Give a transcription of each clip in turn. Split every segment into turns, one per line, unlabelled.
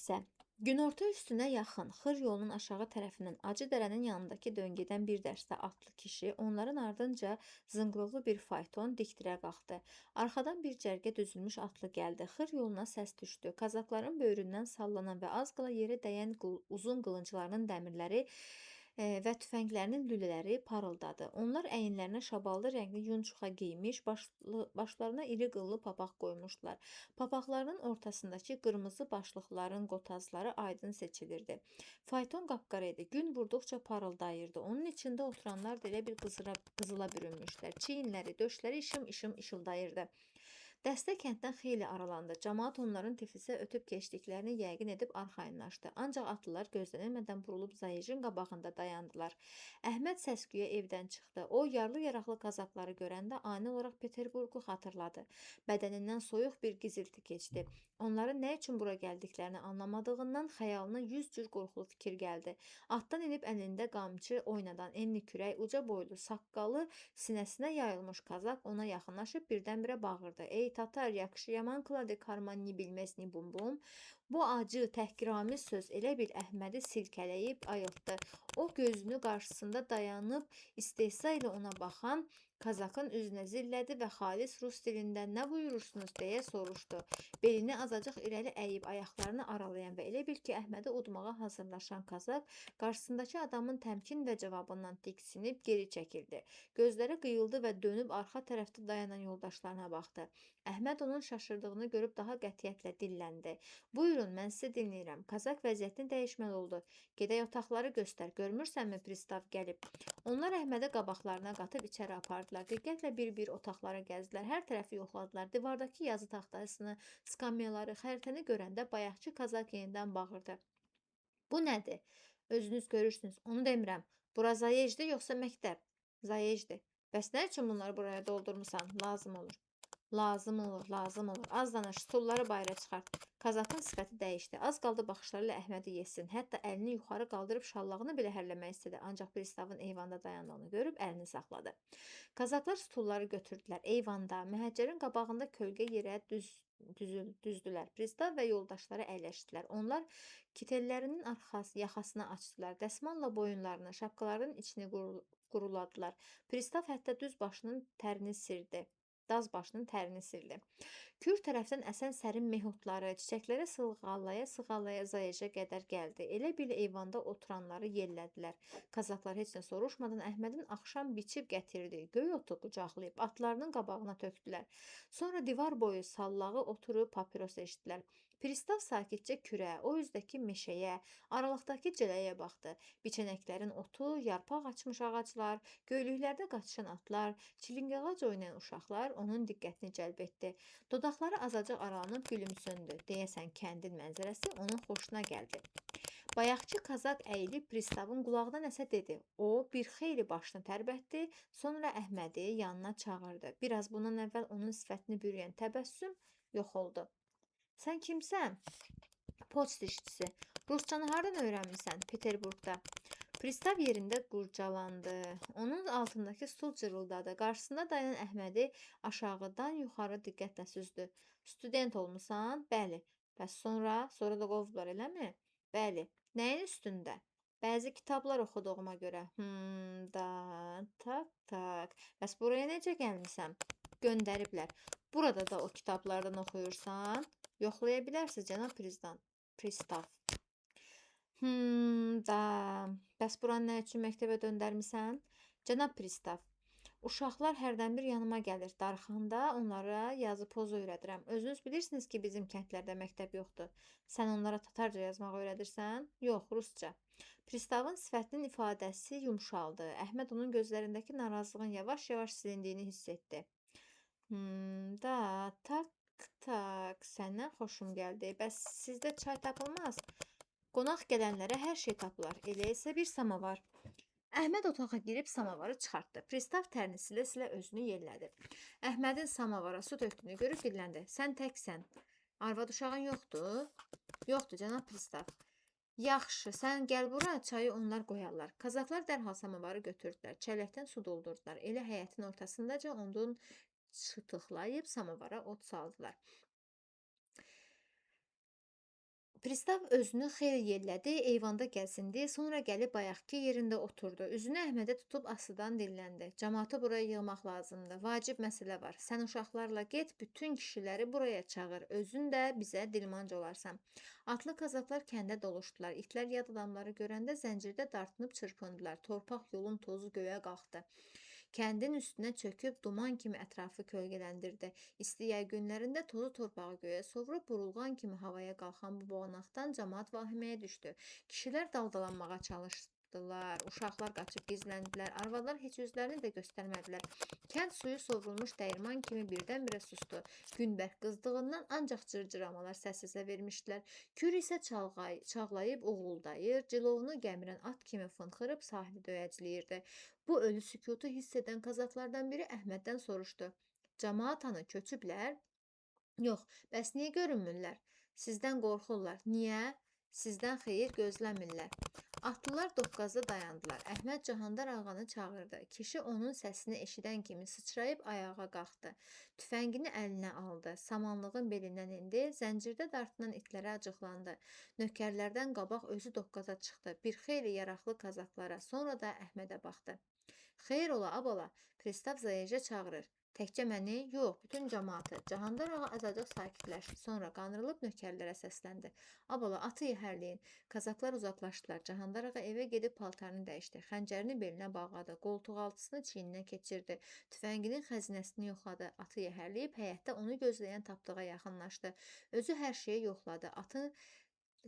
hissə. Günorta üstünə yaxın xır yolunun aşağı tərəfindən Acıdərənin yanındakı döngədən bir dəstə atlı kişi, onların ardınca zınqırovlu bir fayton dikdirə qalxdı. Arxadan bir cərgə düzülmüş atlı gəldi. Xır yoluna səs düşdü. Kazakların böyründən sallanan və az qala yerə dəyən uzun qılınclarının dəmirləri və tüfənglərinin lülələri parıldadı. Onlar əyinlərinə şabaldı rəngli yunçuxa geymiş, başlarına iri qıllı papaq qoymuşdular. Papaqlarının ortasındakı qırmızı başlıqların qotazları aydın seçilirdi. Fayton qapqara idi. Gün vurduqca parıldayırdı. Onun içində oturanlar da elə bir qızıla bürünmüşlər. Çiyinləri, döşləri işım-işım işıldayırdı. Dəstə kənddən xeyli aralandı. Camaat onların Tiflisə ötüb keçdiklərini yəqin edib arxayınlaşdı. Ancaq atlılar gözlənilmədən burulub Zayejin qabağında dayandılar. Əhməd səsküyə evdən çıxdı. O, yarlı yaraqlı kazakları görəndə ani olaraq Peterburqu xatırladı. Bədənindən soyuq bir gizilti keçdi. Onların nə üçün bura gəldiklərini anlamadığından xəyalına 100 cür qorxulu fikir gəldi. Atdan enib əlində qamçı oynadan enli kürək, uca boylu, saqqalı sinəsinə yayılmış kazak ona yaxınlaşıb birdən-birə bağırdı. Ey tatar, yaxşı yaman kladi karman ni bilməz ni bum bum. Bu acı, təhqiramiz söz elə bil Əhmədi silkələyib ayıltdı. O gözünü qarşısında dayanıb istehza ilə ona baxan Kazakın üzünə zillədi və xalis rus dilində nə buyurursunuz deyə soruşdu. Belini azacıq irəli əyib ayaqlarını aralayan və elə bil ki Əhmədi udmağa hazırlaşan Kazak qarşısındakı adamın təmkin və cavabından tiksinib geri çəkildi. Gözləri qıyıldı və dönüb arxa tərəfdə dayanan yoldaşlarına baxdı. Əhməd onun şaşırdığını görüb daha qətiyyətlə dilləndi. Buyurun, mən sizi dinləyirəm. Kazak vəziyyətini dəyişməli oldu. Gedək otaqları göstər. Görmürsənmi pristav gəlib? Onlar Əhmədi qabaqlarına qatıb içəri apardılar. Diqqətlə bir-bir otaqlara gəzdilər. Hər tərəfi yoxladılar. Divardakı yazı taxtasını, skamyaları, xəritəni görəndə bayaqçı Kazak yenidən bağırdı. Bu nədir? Özünüz görürsünüz. Onu demirəm. Bura Zayejdir yoxsa məktəb? Zayejdir. Bəs nə üçün bunları buraya doldurmusan? Lazım olur. Lazım olur, lazım olur. Az danış, stulları bayıra çıxart. Kazakın sifəti dəyişdi. Az qaldı baxışları ilə Əhmədi yesin. Hətta əlini yuxarı qaldırıb şallağını belə hərləmək istədi. Ancaq pristavın eyvanda dayandığını görüb əlini saxladı. Kazaklar stulları götürdülər. Eyvanda, məhəccərin qabağında kölgə yerə düzdülər. Pristav və yoldaşları əyləşdilər. Onlar kitellərinin yaxasını açdılar. Dəsmalla boyunlarını, şapkalarının içini quruladılar. Pristav hətta düz başının tərini sildi. Daz başının tərini sildi. Kür tərəfdən əsən sərin mehutları, çiçəkləri sığallaya Zayejə qədər gəldi. Elə bil eyvanda oturanları yellədilər. Kazaklar heç nə soruşmadan Əhmədin axşam biçib gətirdiyi göy otu qucaqlayıb atlarının qabağına tökdülər. Sonra divar boyu sallağı oturub papiros eşitdilər. Pristav sakitcə kürə, o üzdəki meşəyə, aralıqdakı cələyə baxdı. Biçənəklərin otu, yarpaq açmış ağaclar, göylüklərdə qaçışan atlar, çilingəğac oynayan uşaqlar onun diqqətini cəlb etdi. Dodaqları azacıq aralanıb gülümsündü. Deyəsən kəndin mənzərəsi onun xoşuna gəldi. Bayaqçı Kazak əyilib pristavın qulağına nəsə dedi. O, bir xeyli başını tərbətdi, sonra Əhmədi yanına çağırdı. Biraz bundan əvvəl onun sifətini bürüyən təbəssüm yox oldu. Sən kimsən? Poçt işçisi. Rusçanı hardan öyrənmisən? Peterburqda. Pristav yerində qurcalandı. Onun altındakı stul cırıldadı. Qarşısında dayanan Əhmədi aşağıdan yuxarı diqqətlə süzdü. Student olmusan? Bəli. Bəs sonra? Sonra da qovdular, eləmi? Bəli. Nəyin üstündə? Bəzi kitablar oxuduğuma görə. Tak. Bəs buraya necə gəlmisən? Göndəriblər. Burada da o kitablardan oxuyursan? Yoxlaya bilərsiniz, cənab pristav. Bəs buranı nə üçün məktəbə döndərmisən? Cənab pristav, uşaqlar hərdən bir yanıma gəlir. Darxanda onlara yazı poz öyrədirəm. Özünüz bilirsiniz ki, bizim kəndlərdə məktəb yoxdur. Sən onlara tatarca yazmaq öyrədirsən? Yox, rusca. Pristavın sifətinin ifadəsi yumşaldı. Əhməd onun gözlərindəki narazılığın yavaş-yavaş silindiyini hiss etdi. Tak, səndən xoşum gəldi. Bəs sizdə çay tapılmaz? Qonaq gələnlərə hər şey tapılar. Elə isə bir samavar. Əhməd otağa girib samavarı çıxartdı. Pristav tərini silə-silə özünü yellədi. Əhmədin samavara su tökdüyünü görüb dilləndi. Sən təksən. Arvad uşağın yoxdur? Yoxdur, cənab pristav. Yaxşı, sən gəl bura, çayı onlar qoyarlar. Kazaklar dərhal samavarı götürdülər. Çələkdən su doldurdular. Elə həyətin ortasındaca onun çıtıqlayıb samavara od saldılar. Pristav özünü xeyli yellədi, eyvanda gəzindi, sonra gəlib bayaqkı yerində oturdu. Üzünü Əhmədə tutub asıdan dilləndi. Camaatı buraya yığmaq lazımdır. Vacib məsələ var. Sən uşaqlarla get, bütün kişiləri buraya çağır. Özün də bizə dilmanc olarsan. Atlı kazaklar kəndə doluşdular. İtlər yad adamları görəndə zəncirdə dartınıb çırpındılar. Torpaq yolun tozu göyə qalxdı. Kəndin üstünə çöküb duman kimi ətrafı kölgələndirdi. İsti yay günlərində tozu torpağı göyə sovurub burulğan kimi havaya qalxan bu boğanaqdan camaat vahiməyə düşdü. Kişilər daldalanmağa çalışdılar, uşaqlar qaçıb gizləndilər, arvadlar heç özlərini də göstərmədilər. Kənd suyu sovrulmuş dəyirman kimi birdən-birə susdu. Gün bərk qızdığından ancaq cırcıramalar səs-səsə vermişdilər. Kür isə çağlayıb uğuldayır, cilovunu gəmirən at kimi fınxırıb sahili döyəcləyirdi. Bu ölü sükutu hiss edən kazaklardan biri Əhməddən soruşdu. Camaat hanı köçüblər? Yox, bəs niyə görünmürlər? Sizdən qorxurlar. Niyə? Sizdən xeyir gözləmirlər. Atlılar doqqazda dayandılar. Əhməd Cahandar ağanı çağırdı. Kişi onun səsini eşidən kimi sıçrayıb ayağa qalxdı. Tüfəngini əlinə aldı. Samanlığın belindən indi. Zəncirdə dartılan itlərə acıqlandı. Nökərlərdən qabaq özü doqqaza çıxdı. Bir xeyli yaraqlı kazaklara, sonra da Əhmədə baxdı. Xeyr ola, abala, pristav Zayeje çağırır. Təkcə məni? Yox, bütün cəmaatı. Cahandar ağa azacıq sakitləşdi. Sonra qanrılıb nökərlərə səsləndi. Abala, atı yəhərləyin. Kazaklar uzaqlaşdılar. Cahandar ağa evə gedib paltarını dəyişdi. Xəncərini belinə bağladı. Qoltuq altısını çiyninə keçirdi. Tüfənginin xəzinəsini yoxladı. Atı yəhərləyib həyətdə onu gözləyən tapdığa yaxınlaşdı. Özü hər şeyi yoxladı. Atın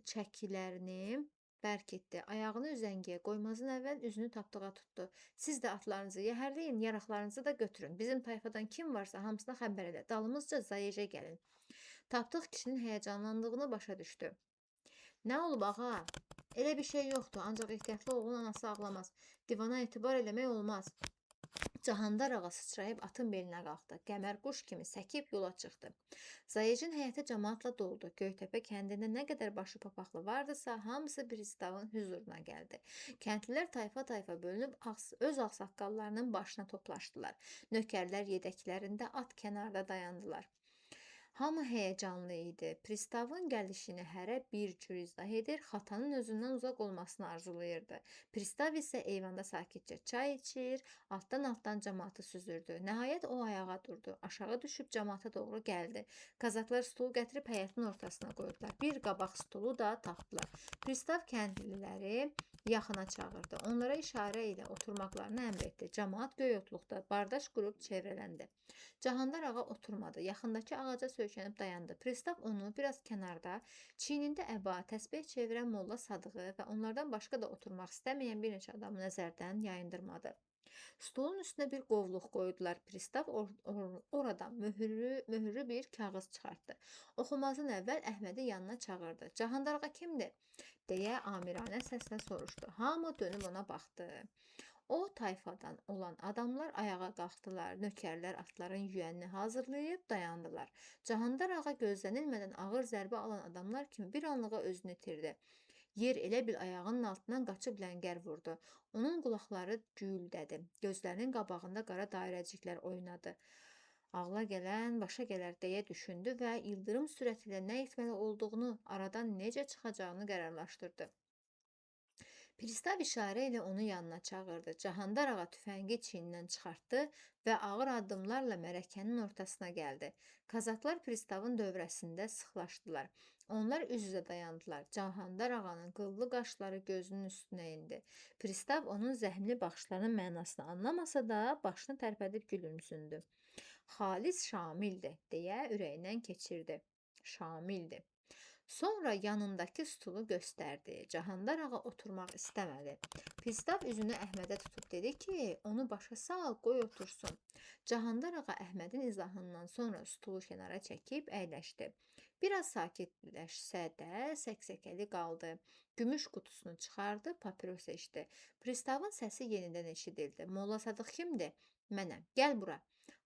çəkilərini bərk etdi. Ayağını üzəngiyə qoymazdan əvvəl üzünü tapdığa tutdu. Siz də atlarınızı yəhərləyin, yaraqlarınızı da götürün. Bizim tayfadan kim varsa hamısına xəbər elə. Dalımızca Zayejə gəlin. Tapdıq kişinin həyəcanlandığını başa düşdü. Nə olub ağa? Elə bir şey yoxdur, ancaq ehtiyatlı oğlun anası ağlamaz. Divana etibar eləmək olmaz. Cahandar ağa sıçrayıb atın belinə qalxdı. Qəmər quş kimi səkib yola çıxdı. Zayecin həyəti cəmaatla doldu. Göytəpə kəndində nə qədər başı papaqlı vardısa, hamısı pristavın hüzuruna gəldi. Kəndlilər tayfa-tayfa bölünüb öz ağsaqqallarının başına toplaşdılar. Nökərlər yedəklərində at kənarda dayandılar. Hamı həyəcanlı idi. Pristavın gəlişini hərə bir cür izah edir, xatanın özündən uzaq olmasını arzulayırdı. Pristav isə eyvanda sakitcə çay içir, altdan-altdan cəmaatı süzürdü. Nəhayət o ayağa durdu, aşağı düşüb cəmaata doğru gəldi. Kazaklar stulu gətirib həyətin ortasına qoydular. Bir qabaq stulu da tapdılar. Pristav kəndliləri yaxına çağırdı. Onlara işarə ilə oturmaqlarını əmr etdi. Cəmaat göy otluqda bardaş qurub çevrələndi. Cahandar ağa oturmadı. Yaxındakı ağaca söykənib dayandı. Pristav onu biraz kənarda, çiynində əba, təsbeh çevirən Molla Sadığı və onlardan başqa da oturmaq istəməyən bir neçə adamı nəzərdən yayındırmadı. Stolun üstünə bir qovluq qoydular. Pristav oradan möhürlü bir kağız çıxartdı. Oxumazdan əvvəl Əhmədi yanına çağırdı. Cahandar ağa kimdir? Deyə amiranə səslə soruşdu. Hamı dönüb ona baxdı. O tayfadan olan adamlar ayağa qalxdılar. Nökərlər atların yüyənini hazırlayıb dayandılar. Cahandar ağa gözlənilmədən ağır zərbə alan adamlar kimi bir anlığa özünü itirdi. Yer elə bil ayağının altından qaçıb ləngər vurdu. Onun qulaqları güldədi. Gözlərinin qabağında qara dairəciklər oynadı. Ağla gələn başa gələr deyə düşündü və ildırım sürəti ilə nə etməli olduğunu, aradan necə çıxacağını qərarlaşdırdı. Pristav işarə ilə onu yanına çağırdı. Cahandar ağa tüfəngi çiynindən çıxartdı və ağır addımlarla mərəkənin ortasına gəldi. Kazaklar pristavın dövrəsində sıxlaşdılar. Onlar üz-üzə dayandılar. Cahandar ağanın qıllı qaşları gözünün üstünə indi. Pristav onun zəhmli baxışlarının mənasını anlamasa da başını tərpədib gülümsündü. Xalis Şamildir, deyə ürəyindən keçirdi. Şamildir. Sonra yanındakı stulu göstərdi. Cahandar ağa oturmaq istəmədi. Pristav üzünü Əhmədə tutub dedi ki, onu başa sal, qoy otursun. Cahandar ağa Əhmədin izahından sonra stulu kənara çəkib əyləşdi. Biraz sakitləşsə də səksəkəli qaldı. Gümüş qutusunu çıxardı, papiros içdi. Pristavın səsi yenidən eşidildi. Molla Sadıq kimdir? Mənəm. Gəl bura.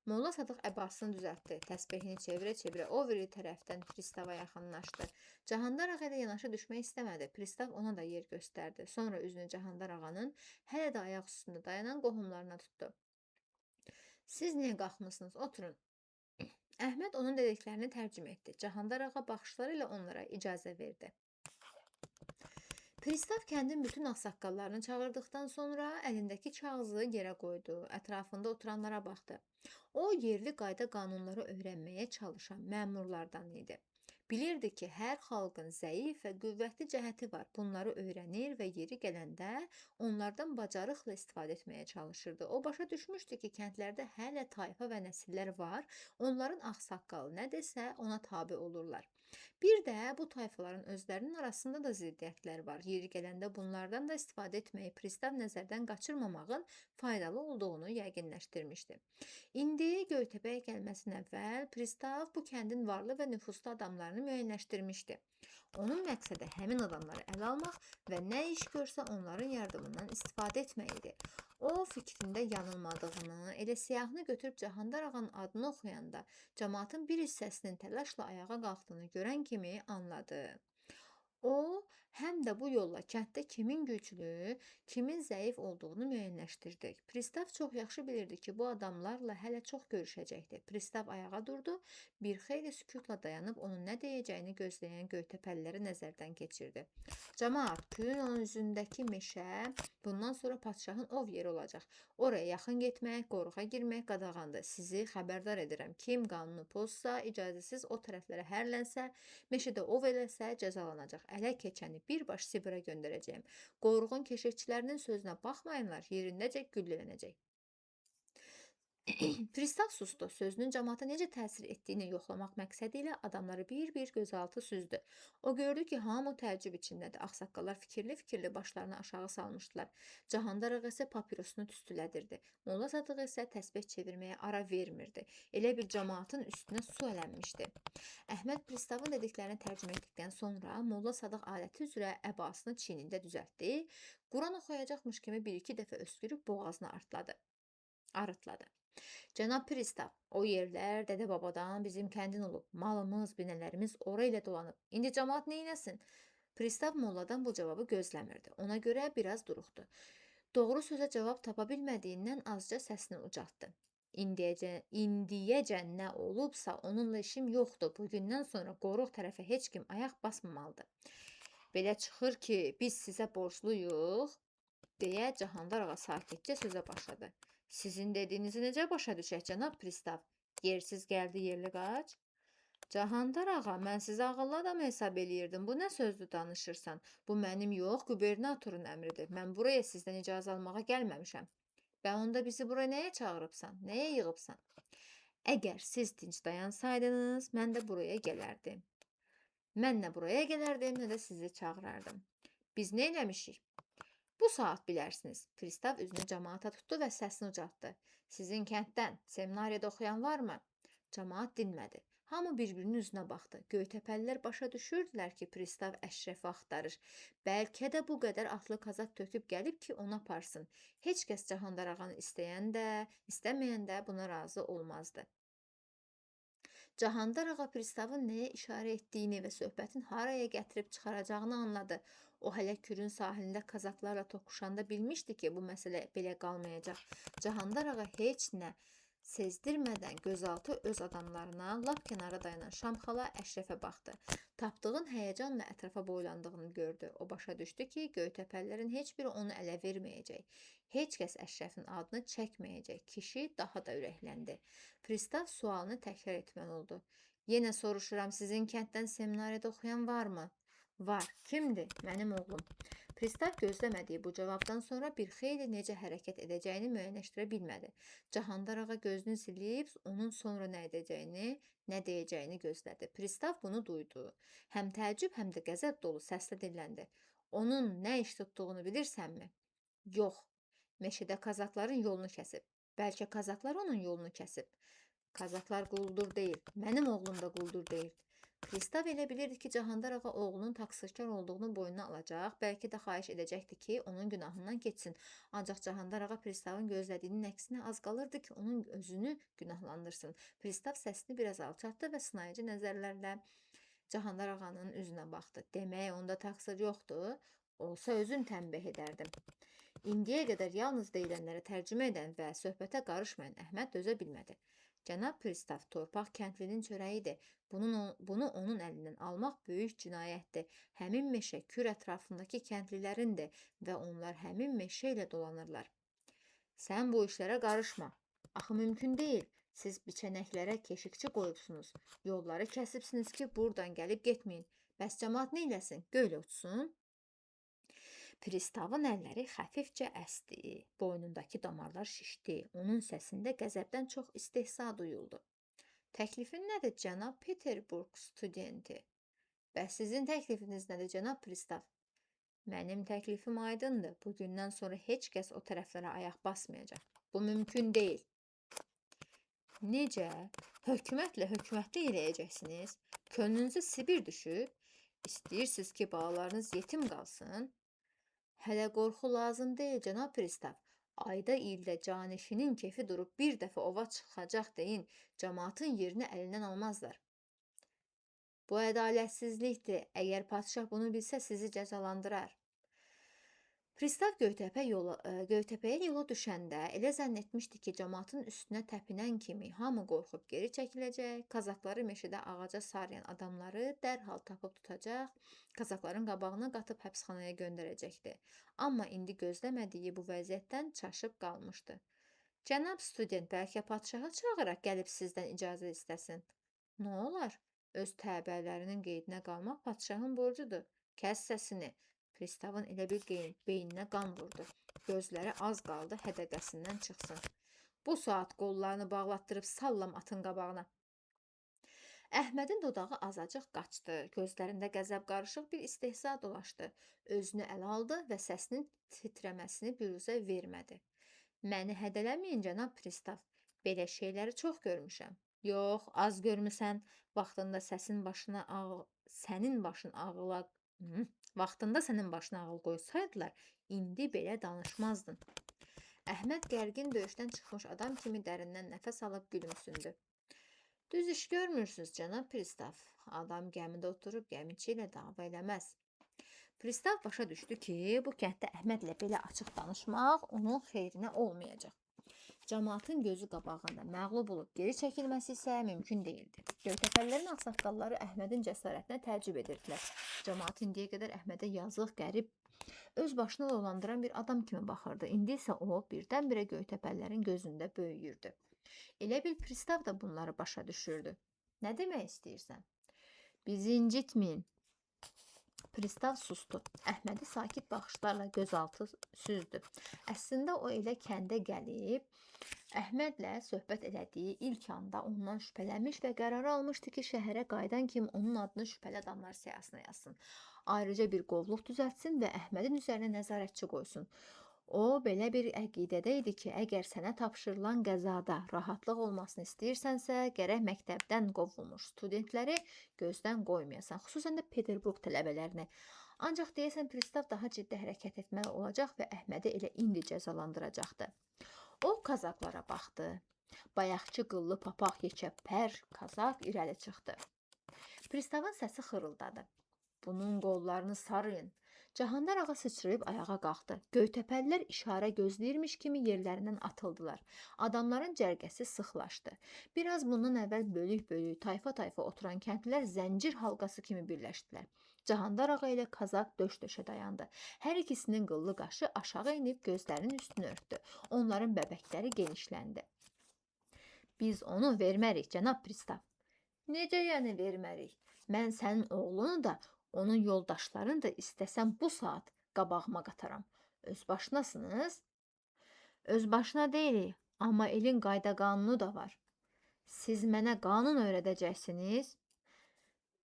Molla Sadıq əbasını düzəltdi. Təsbehini çevirə-çevirə o biri tərəfdən Pristava yaxınlaşdı. Cahandar ağa ilə yanaşı düşmək istəmədi. Pristav ona da yer göstərdi. Sonra üzünü Cahandar ağanın hələ də ayaq üstündə dayanan qohumlarına tutdu. Siz niyə qalxmısınız? Oturun. Əhməd onun dediklərini tərcümə etdi. Cahandar ağa baxışları ilə onlara icazə verdi. Pristav kəndin bütün ağsaqqallarını çağırdıqdan sonra əlindəki kağızı yerə qoydu, ətrafında oturanlara baxdı. O, yerli qayda qanunları öyrənməyə çalışan məmurlardan idi. Bilirdi ki, hər xalqın zəif və qüvvətli cəhəti var. Bunları öyrənir və yeri gələndə onlardan bacarıqla istifadə etməyə çalışırdı. O başa düşmüşdü ki, kəndlərdə hələ tayfa və nəsillər var. Onların ağsaqqalı nə desə, ona tabe olurlar. Bir də bu tayfaların özlərinin arasında da ziddiyyətlər var. Yeri gələndə bunlardan da istifadə etməyi pristav nəzərdən qaçırmamağın faydalı olduğunu yəqinləşdirmişdi. İndi Göytəpəyə gəlməsindən əvvəl pristav bu kəndin varlı və nüfuzlu adamlarını müəyyənləşdirmişdi. Onun məqsədi həmin adamları ələ almaq və nə iş görsə onların yardımından istifadə etmək idi. O, fikrində yanılmadığını, elə siyahını götürüb Cahandar ağanın adını oxuyanda cəmaatın bir hissəsinin təlaşla ayağa qalxdığını görən kimi anladı. O, həm də bu yolla kənddə kimin güclü, kimin zəif olduğunu müəyyənləşdirdi. Pristav çox yaxşı bilirdi ki, bu adamlarla hələ çox görüşəcəkdi. Pristav ayağa durdu, bir xeyli sükutla dayanıb onun nə deyəcəyini gözləyən Göytəpəliləri nəzərdən keçirdi. Camaat, köyün onun üzündəki meşə bundan sonra padşahın ov yeri olacaq. Oraya yaxın getmək, qoruğa girmək qadağandır. Sizi xəbərdar edirəm. Kim qanunu pozsa, icazəsiz o tərəflərə hərlənsə, meşədə ov eləsə cəzalanacaq. Ələ keçəni birbaş Sibirə göndərəcəyim. Qoruğun keşikçilərinin sözünə baxmayınlar, yerindəcə güllələnəcək. Pristav sustu. Sözünün cəmaata necə təsir etdiyini yoxlamaq məqsədi ilə adamları bir-bir gözaltı süzdü. O gördü ki, hamı təəccüb içindədir. Ağsaqqallar fikirli-fikirli başlarını aşağı salmışdılar. Cahandar ağa isə papirosunu tüstülədirdi. Molla Sadıq isə təsbeh çevirməyə ara vermirdi. Elə bir cəmaatın üstünə su ələnmişdi. Əhməd pristavın dediklərini tərcümə etdikdən sonra Molla Sadıq adəti üzrə əbasını çiynində düzəltdi. Quran oxuyacaqmış kimi bir-iki dəfə öskürüb boğazını arıtladı. Cənab pristav, o yerlər dədə-babadan bizim kəndin olub. Malımız, binələrimiz ora ilə dolanıb. İndi cəmaat neynəsin? Pristav molladan bu cavabı gözləmirdi. Ona görə biraz duruxdu. Doğru sözə cavab tapa bilmədiyindən azca səsini ucaltdı. İndiyəcən nə olubsa onunla işim yoxdur. Bugündən sonra qoruq tərəfə heç kim ayaq basmamalıdır. Belə çıxır ki, biz sizə borcluyuq, deyə Cahandar ağa sakitcə sözə başladı. Sizin dediyinizi necə başa düşək, cənab pristav? Yersiz gəldi, yerli qaç. Cahandar ağa, mən sizi ağıllı adam hesab eləyirdim. Bu nə sözdür danışırsan? Bu mənim yox, qubernatorun əmridir. Mən buraya sizdən icazə almağa gəlməmişəm. Və onda bizi buraya nəyə çağırıbsan? Nəyə yığıbsan? Əgər siz dinc dayansaydınız, mən də buraya gələrdim. Mən nə buraya gələrdim, nə də sizi çağırardım. Biz nə eləmişik? Bu saat bilərsiniz. Pristav üzünü cəmaata tutdu və səsini ucaltdı. Sizin kənddən seminariyada oxuyan varmı? Cəmaat dinmədi. Hamı bir-birinin üzünə baxdı. Göytəpəlilər başa düşürdülər ki, pristav Əşrəfi axtarır. Bəlkə də bu qədər atlı kazak töküb gəlib ki, ona aparsın. Heç kəs Cahandar ağanı istəyən də, istəməyən də buna razı olmazdı. Cahandar ağa pristavın nəyə işarə etdiyini və söhbətin haraya gətirib çıxaracağını anladı. O hələ Kürün sahilində kazaklarla toqquşanda bilmişdi ki, bu məsələ belə qalmayacaq. Cahandar ağa heç nə sezdirmədən gözaltı öz adamlarına lap kənara dayanan Şamxala Əşrəfə baxdı. Tapdığın həyəcanla ətrafa boylandığını gördü. O başa düşdü ki, Göytəpəllərin heç biri onu ələ verməyəcək. Heç kəs Əşrəfin adını çəkməyəcək. Kişi daha da ürəkləndi. Pristav sualını təkrar etməli oldu. Yenə soruşuram, sizin kənddən seminariyada oxuyan varmı? Var. Kimdir? Mənim oğlum. Pristav gözləmədiyi bu cavabdan sonra bir xeyli necə hərəkət edəcəyini müəyyənləşdirə bilmədi. Cahandar ağa gözünü silib, onun sonra nə edəcəyini, nə deyəcəyini gözlədi. Pristav bunu duydu. Həm təəccüb, həm də qəzəb dolu səslə dilləndi. Onun nə iş tutduğunu bilirsənmi? Yox. Meşədə kazakların yolunu kəsib. Bəlkə kazaklar onun yolunu kəsib. Kazaklar quldur deyil. Mənim oğlum da quldur deyil. Pristav elə bilirdi ki, Cahandar ağa oğlunun taksirkar olduğunu boynuna alacaq, bəlkə də xahiş edəcəkdi ki, onun günahından keçsin. Ancaq Cahandar ağa pristavın gözlədiyinin əksinə az qalırdı ki, onun özünü günahlandırsın. Pristav səsini biraz alçatdı və sınayıcı nəzərlərlə Cahandar ağanın üzünə baxdı. Demək, onda taksir yoxdur, olsa özün tənbih edərdim. İndiyə qədər yalnız deyilənləri tərcümə edən və söhbətə qarışmayan Əhməd dözə bilmədi. Cənab pristav, torpaq kəndlinin çörəyidir. Bunu onun əlindən almaq böyük cinayətdir. Həmin meşə Kür ətrafındakı kəndlilərindir və onlar həmin meşə ilə dolanırlar. Sən bu işlərə qarışma. Axı mümkün deyil. Siz biçənəklərə keşikçi qoyubsunuz. Yolları kəsibsiniz ki, buradan gəlib getməyin. Bəs cəmaat nə eləsin? Göylə uçsun? Pristavın əlləri xəfifcə əsdi. Boynundakı damarlar şişdi. Onun səsində qəzəbdən çox istehza duyuldu. Təklifin nədir, cənab Peterburq studenti? Bəs sizin təklifiniz nədir, cənab pristav? Mənim təklifim aydındır. Bugündən sonra heç kəs o tərəflərə ayaq basmayacaq. Bu mümkün deyil. Necə? Hökumətlə eləyəcəksiniz? Könlünüzə Sibir düşüb? İstəyirsiniz ki, balalarınız yetim qalsın? Hələ qorxu lazım deyil, cənab pristav. Ayda ildə canişinin kefi durub bir dəfə ova çıxacaq deyin, cəmaatın yerini əlindən almazlar. Bu ədalətsizlikdir. Əgər padşah bunu bilsə, sizi cəzalandırar. Pristav Göytəpəyə yola düşəndə elə zənn etmişdi ki, cəmaatın üstünə təpinən kimi hamı qorxub geri çəkiləcək, kazakları meşədə ağaca sarıyan adamları dərhal tapıb tutacaq, kazakların qabağına qatıb həbsxanaya göndərəcəkdi. Amma indi gözləmədiyi bu vəziyyətdən çaşıb qalmışdı. Cənab student, bəlkə padşahı çağıraq gəlib sizdən icazə istəsin. Nə olar? Öz təbələrinin qeydinə qalmaq padşahın borcudur. Kəs səsini. Pristavın elə bir beyninə qan vurdu. Gözləri az qaldı hədəqəsindən çıxsın. Bu saat qollarını bağlatdırıb sallam atın qabağına. Əhmədin dodağı azacıq qaçdı. Gözlərində qəzəb qarışıq bir istehza dolaşdı. Özünü ələ aldı və səsinin titrəməsini büruzə vermədi. Məni hədələməyin, cənab pristav. Belə şeyləri çox görmüşəm. Yox, az görmüsən. Vaxtında sənin başına ağıl qoysaydılar, indi belə danışmazdın. Əhməd gərgin döyüşdən çıxmış adam kimi dərindən nəfəs alıb gülümsündü. Düz iş görmürsünüz, cənab pristav. Adam gəmidə oturub gəmiçi ilə dava eləməz. Pristav başa düşdü ki, bu kənddə Əhmədlə belə açıq danışmaq onun xeyrinə olmayacaq. Cəmaatın gözü qabağında məğlub olub geri çəkilməsi isə mümkün deyildi. Göytəpəlilərin ağsaqqalları Əhmədin cəsarətinə təəccüb edirdilər. Cəmaat indiyə qədər Əhmədə yazıq, qərib, öz başına dolandıran bir adam kimi baxırdı. İndi isə o birdən-birə Göytəpəlilərin gözündə böyüyürdü. Elə bil pristav da bunları başa düşürdü. Nə demək istəyirsən? Bizi incitməyin. Pristav sustu. Əhmədi sakit baxışlarla gözaltı süzdü. Əslində o elə kəndə gəlib, Əhmədlə söhbət elədiyi ilk anda ondan şübhələnmiş və qərar almışdı ki, şəhərə qayıdan kimi onun adını şübhəli adamlar siyahısına yazsın. Ayrıca bir qovluq düzəltsin və Əhmədin üzərinə nəzarətçi qoysun. O, belə bir əqidədə idi ki, əgər sənə tapşırılan qəzada rahatlıq olmasını istəyirsənsə, gərək məktəbdən qovulmuş studentləri gözdən qoymayasan, xüsusən də Peterburq tələbələrini. Ancaq deyəsən, pristav daha ciddi hərəkət etməli olacaq və Əhmədi elə indi cəzalandıracaqdı. O kazaklara baxdı. Bayaqçı qıllı papaq yekəpər kazak irəli çıxdı. Pristavın səsi xırıldadı. Bunun qollarını sarıyın. Cahandar ağa sıçrayıb ayağa qalxdı. Göytəpəlilər işarə gözləyirmiş kimi yerlərindən atıldılar. Adamların cərgəsi sıxlaşdı. Biraz bundan əvvəl bölük-bölük, tayfa-tayfa oturan kəndlilər zəncir halqası kimi birləşdilər. Cahandar ağa ilə kazak döş-döşə dayandı. Hər ikisinin qıllı qaşı aşağı inib gözlərinin üstünü örtdü. Onların bəbəkləri genişləndi. Biz onu vermərik, cənab pristav. Necə yəni vermərik? Mən sənin oğlunu da, onun yoldaşlarını da istəsəm bu saat qabağıma qataram. Öz başınasınız? Öz başına deyilik, amma elin qayda qanunu da var. Siz mənə qanun öyrədəcəksiniz?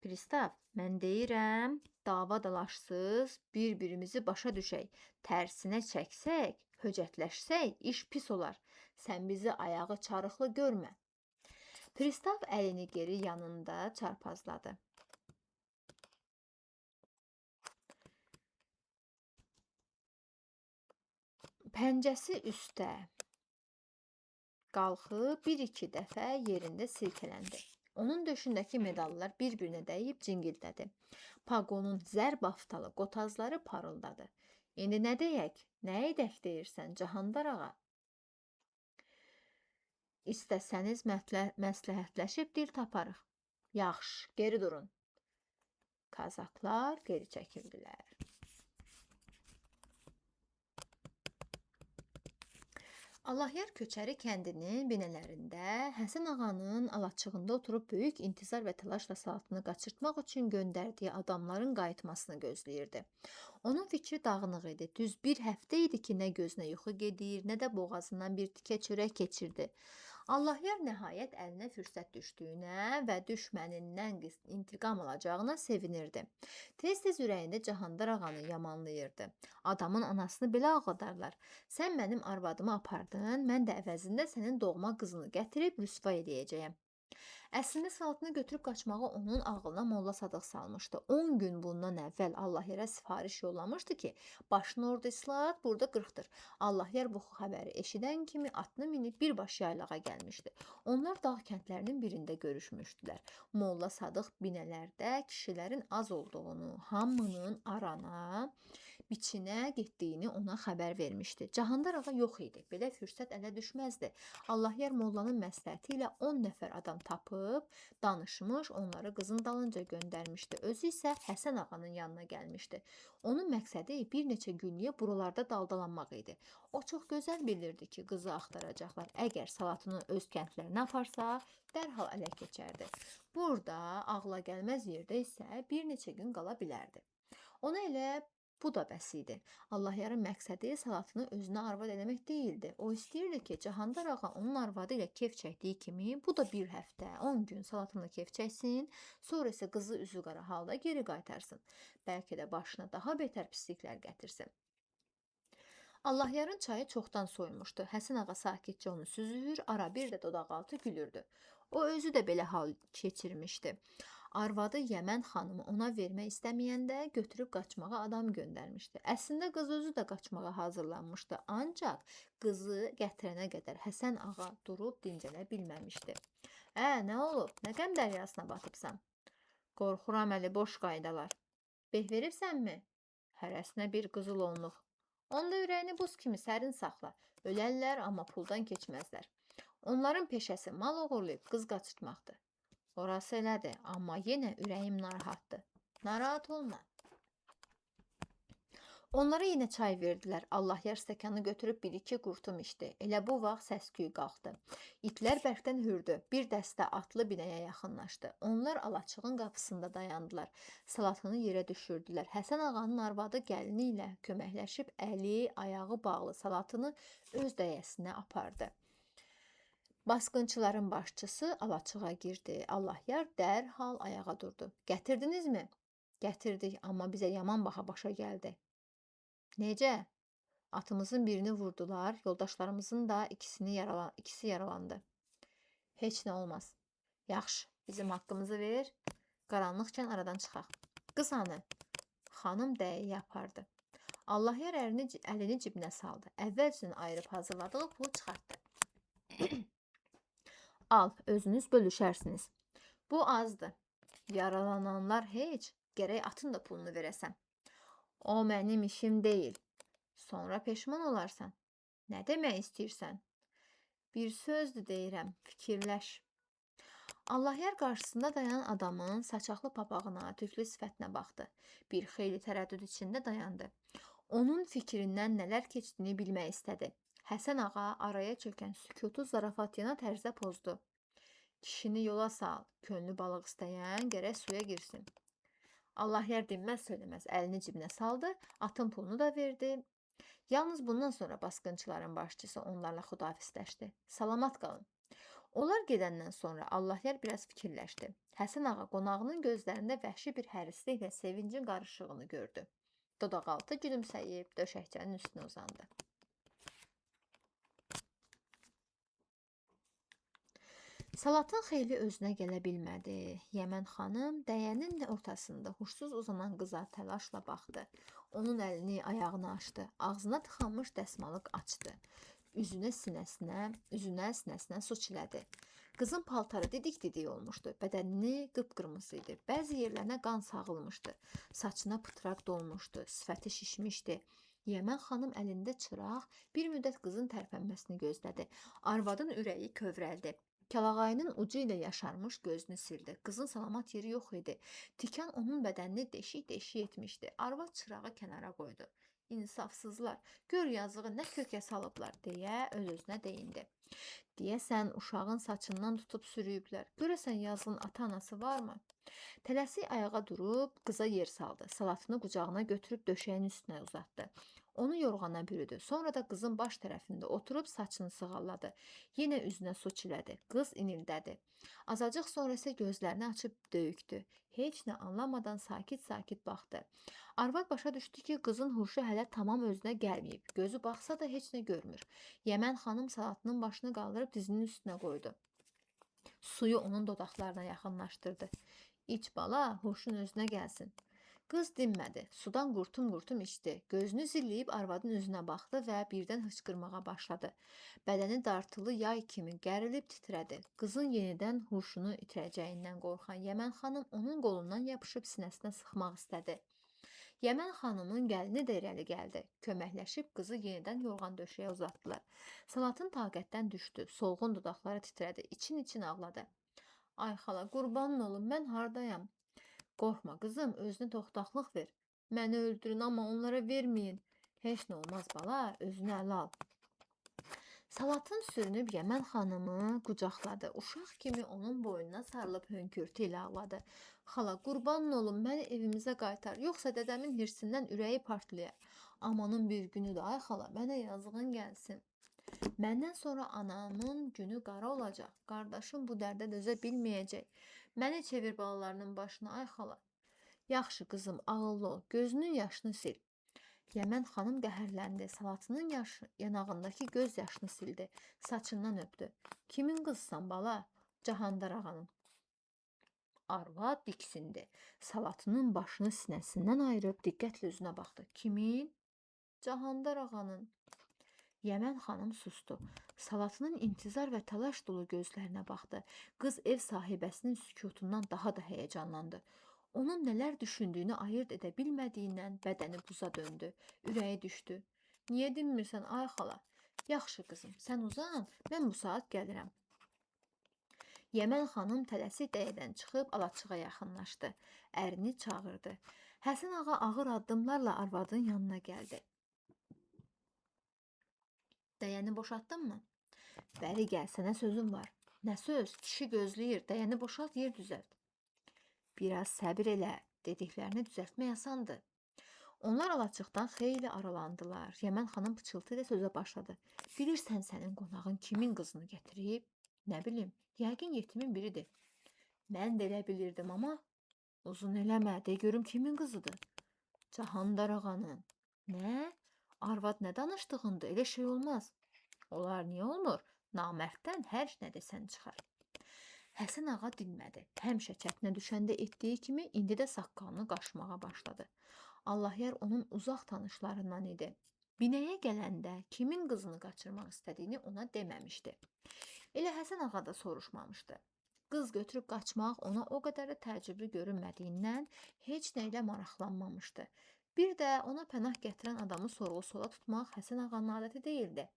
Pristav, mən deyirəm, dava dalaşsız, bir-birimizi başa düşək, tərsinə çəksək, höcətləşsək, iş pis olar. Sən bizi ayağı çarıqlı görmə. Pristav əlini geri yanında çarpazladı. Pəncəsi üstə qalxıb bir-iki dəfə yerində silkələndi. Onun döşündəki medallar bir-birinə dəyib cingildədi. Pagonun zərb aftalı qotazları parıldadı. İndi nə deyək? Nə edək deyirsən, Cahandar ağa? İstəsəniz məsləhətləşib dil taparıq. Yaxşı, geri durun. Kazaklar geri çəkildilər. Allahyar Köçəri kəndinin binələrində Həsən ağanın alaçığında oturub böyük intizar və təlaşla saatını qaçırtmaq üçün göndərdiyi adamların qayıtmasını gözləyirdi. Onun fikri dağınıq idi. Düz bir həftə idi ki, nə gözünə yuxu gedir, nə də boğazından bir tikə çörək keçirdi. Allahyar nəhayət əlinə fürsət düşdüyünə və düşmənindən intiqam alacağına sevinirdi. Tez-tez ürəyində Cahandar ağanı yamanlayırdı. Adamın anasını belə ağladarlar. Sən mənim arvadımı apardın, mən də əvəzində sənin doğma qızını gətirib rüsva eləyəcəyəm. Əslində saatını götürüb qaçmağı onun ağlına Molla Sadıq salmışdı. 10 gün bundan əvvəl Allahyara sifariş yollamışdı ki, başını orada islat, burada qırxdır. Allahyar bu xəbəri eşidən kimi atını minib birbaş yaylağa gəlmişdi. Onlar dağ kəndlərinin birində görüşmüşdülər. Molla Sadıq binələrdə kişilərin az olduğunu, hamının arana, biçinə getdiyini ona xəbər vermişdi. Cahandar ağa yox idi. Belə fürsət ələ düşməzdi. Allahyar mollanın məsləhəti ilə 10 nəfər adam tapıb, danışmış, onları qızın dalınca göndərmişdi. Özü isə Həsən ağanın yanına gəlmişdi. Onun məqsədi bir neçə günlük buralarda daldalanmaq idi. O çox gözəl bilirdi ki, qızı axtaracaqlar. Əgər salatını öz kəndlərinə aparsa, dərhal ələ keçərdi. Burada ağla gəlməz yerdə isə bir neçə gün qala bilərdi. Ona elə bu da bəs idi. Allahyarın məqsədi salatını özünə arvad eləmək deyildi. O istəyirdi ki, Cahandar ağa onun arvadı ilə kef çəkdiyi kimi, bu da bir həftə, 10 gün salatını kef çəksin, sonra isə qızı üzü qara halda geri qaytarsın. Bəlkə də başına daha betər pisliklər gətirsin. Allahyarın çayı çoxdan soyumuşdu. Həsən ağa sakitcə onu süzür, ara bir də dodaqaltı gülürdü. O özü də belə hal keçirmişdi. Arvadı Yəmən xanımı ona vermək istəməyəndə götürüb qaçmağa adam göndərmişdi. Əslində qız özü də qaçmağa hazırlanmışdı. Ancaq qızı gətirənə qədər Həsən ağa durub dincələ bilməmişdi. Nə olub? Nə qəm dəryasına batıbsan? Qorxuram əli boş qaydalar. Beh veribsənmi? Hərəsinə bir qızıl onluq. Onda ürəyini buz kimi sərin saxla. Ölərlər, amma puldan keçməzlər. Onların peşəsi mal oğurlayıb qız qaçırtmaqdır. Orası elədir, amma yenə ürəyim narahatdır. Narahat olma. Onlara yenə çay verdilər. Allahyar stəkanı götürüb bir-iki qurtum içdi. Elə bu vaxt səs-küy qalxdı. İtlər bərkdən hürdü. Bir dəstə atlı binəyə yaxınlaşdı. Onlar alaçığın qapısında dayandılar. Salatını yerə düşürdülər. Həsən ağanın arvadı gəlini ilə köməkləşib əli, ayağı bağlı salatını öz dəyəsinə apardı. Basqınçıların başçısı alaçığa girdi. Allahyar dərhal ayağa durdu. Gətirdinizmi? Gətirdik, amma bizə yaman baha başa gəldi. Necə? Atımızın birini vurdular, yoldaşlarımızın da ikisi yaralandı. Heç nə olmaz. Yaxşı, bizim haqqımızı ver, qaranlıqkən aradan çıxaq. Qız hanı? Xanım dəyiyi apardı. Allahyar əlini cibinə saldı. Əvvəlcə ayırıb hazırladığı pulu çıxartdı. Al, özünüz bölüşərsiniz. Bu azdır. Yaralananlar heç, gərək atın da pulunu verəsən. O mənim işim deyil. Sonra peşman olarsan. Nə demək istəyirsən? Bir sözdür deyirəm, fikirləş. Allahyar qarşısında dayanan adamın saçaqlı papağına, tüklü sifətinə baxdı. Bir xeyli tərəddüd içində dayandı. Onun fikrindən nələr keçdiyini bilmək istədi. Həsən ağa araya çökən sükutu zarafatyana tərzdə pozdu. Kişini yola sal, könlü balıq istəyən gərək suya girsin. Allahyar dinməz söyləməz əlini cibinə saldı, atın pulunu da verdi. Yalnız bundan sonra basqınçıların başçısı onlarla xudafisləşdi. Salamat qalın. Onlar gedəndən sonra Allahyar biraz fikirləşdi. Həsən ağa qonağının gözlərində vəhşi bir hərisliklə sevincin qarışığını gördü. Dodaqaltı gülümsəyib döşəkçənin üstünə uzandı. Salatın xeyli özünə gələ bilmədi. Yəmən xanım dəyənin ortasında huşsuz uzanan qıza təlaşla baxdı. Onun əlini, ayağını açdı. Ağzına tıxanmış dəsmalıq açdı. Üzünə sinəsinə su çilədi. Qızın paltarı didik-didik olmuşdu. Bədənini qıpqırmızı idi. Bəzi yerlərinə qan sağılmışdı. Saçına pıtraq dolmuşdu. Sifəti şişmişdi. Yəmən xanım əlində çıraq bir müddət qızın tərpənməsini gözlədi. Arvadın ürəyi kövrəldi. Kəlağayının ucu ilə yaşarmış gözünü sildi. Qızın salamat yeri yox idi. Tikan onun bədənini deşik-deşik etmişdi. Arvad çırağı kənara qoydu. İnsafsızlar, gör yazığı nə kökə salıblar deyə öz-özünə deyindi. Deyəsən uşağın saçından tutub sürüyüblər. Görəsən yazığın ata-anası varmı? Tələsik ayağa durub qıza yer saldı. Salatını qucağına götürüb döşəyin üstünə uzatdı. Onu yorğana bürüdü. Sonra da qızın baş tərəfində oturub saçını sığalladı. Yenə üzünə su çilədi. Qız inildədi. Azacıq sonra isə gözlərini açıb döyükdü. Heç nə anlamadan sakit-sakit baxdı. Arvad başa düşdü ki, qızın huşu hələ tamam özünə gəlməyib. Gözü baxsa da heç nə görmür. Yəmən xanım salatının başını qaldırıb dizinin üstünə qoydu. Suyu onun dodaqlarına yaxınlaşdırdı. İç bala, huşun özünə gəlsin. Qız dinmədi. Sudan qurtum-qurtum içdi. Gözünü zilləyib arvadın üzünə baxdı və birdən hıçqırmağa başladı. Bədəni dartılı yay kimi gərilib titrədi. Qızın yenidən huşunu itirəcəyindən qorxan Yəmən xanım onun qolundan yapışıb sinəsinə sıxmaq istədi. Yəmən xanımın gəlini də irəli gəldi. Köməkləşib qızı yenidən yorğan döşəyə uzatdılar. Salatın taqətdən düşdü. Solğun dodaqları titrədi. İçin-için ağladı. Ay xala, qurbanın olum, mən hardayam? Qorxma qızım, özünə toxtaqlıq ver. Məni öldürün, amma onlara verməyin. Heç nə olmaz bala, özünü ələ al. Salatın sürünüb Yəmən xanımı qucaqladı. Uşaq kimi onun boynuna sarılıb hönkürtü ilə ağladı. Xala, qurbanın olum, məni evimizə qaytar, yoxsa dədəmin hirsindən ürəyi partlayar. Amanın bir günüdür, ay xala, mənə yazığın gəlsin. Məndən sonra anamın günü qara olacaq. Qardaşım bu dərdə dözə bilməyəcək. Məni çevir balalarının başına, ay xala. Yaxşı qızım, ağıllı ol, gözünün yaşını sil. Yəmən xanım qəhərləndi. Salatının yanağındakı göz yaşını sildi. Saçından öpdü. Kimin qızsan bala? Cahandar ağanın. Arvad diksindi. Salatının başını sinəsindən ayırıb diqqətlə üzünə baxdı. Kimin? Cahandar ağanın. Yəmən xanım sustu. Salatının intizar və təlaş dolu gözlərinə baxdı. Qız ev sahibəsinin sükutundan daha da həyəcanlandı. Onun nələr düşündüyünü ayırd edə bilmədiyindən bədəni buza döndü. Ürəyi düşdü. Niyə dinmirsən ay xala? Yaxşı qızım, sən uzan, mən bu saat gəlirəm. Yəmən xanım tələsik dəyədən çıxıb alaçığa yaxınlaşdı. Ərini çağırdı. Həsən ağa ağır addımlarla arvadın yanına gəldi. Dəyəni boşaltdınmı? Bəri gəl, sənə sözüm var. Nə söz? Kişi gözləyir, dəyəni boşalt, yer düzəlt. Biraz səbir elə, dediklərini düzəltmək asandır. Onlar alaçıqdan xeyli aralandılar. Yəmən xanım pıçıltı ilə sözə başladı. Bilirsən sənin qonağın kimin qızını gətirib? Nə bilim, yəqin yetimin biridir. Mən də elə bilirdim, amma uzun eləmə, de görüm kimin qızıdır? Cahandar ağanın. Nə? Arvad nə danışdığındır, elə şey olmaz. Olar, niyə olmur? Namərddən hər nə desən çıxar. Həsən ağa dinmədi. Həmişə çətinə düşəndə etdiyi kimi indi də saqqalını qaşımağa başladı. Allahyar onun uzaq tanışlarından idi. Binəyə gələndə kimin qızını qaçırmaq istədiyini ona deməmişdi. Elə Həsən ağa da soruşmamışdı. Qız götürüb qaçmaq ona o qədər də təəccüblü görünmədiyindən heç nə ilə maraqlanmamışdı. Bir də ona pənah gətirən adamı sorğu-suala tutmaq Həsən ağanın adəti deyildi.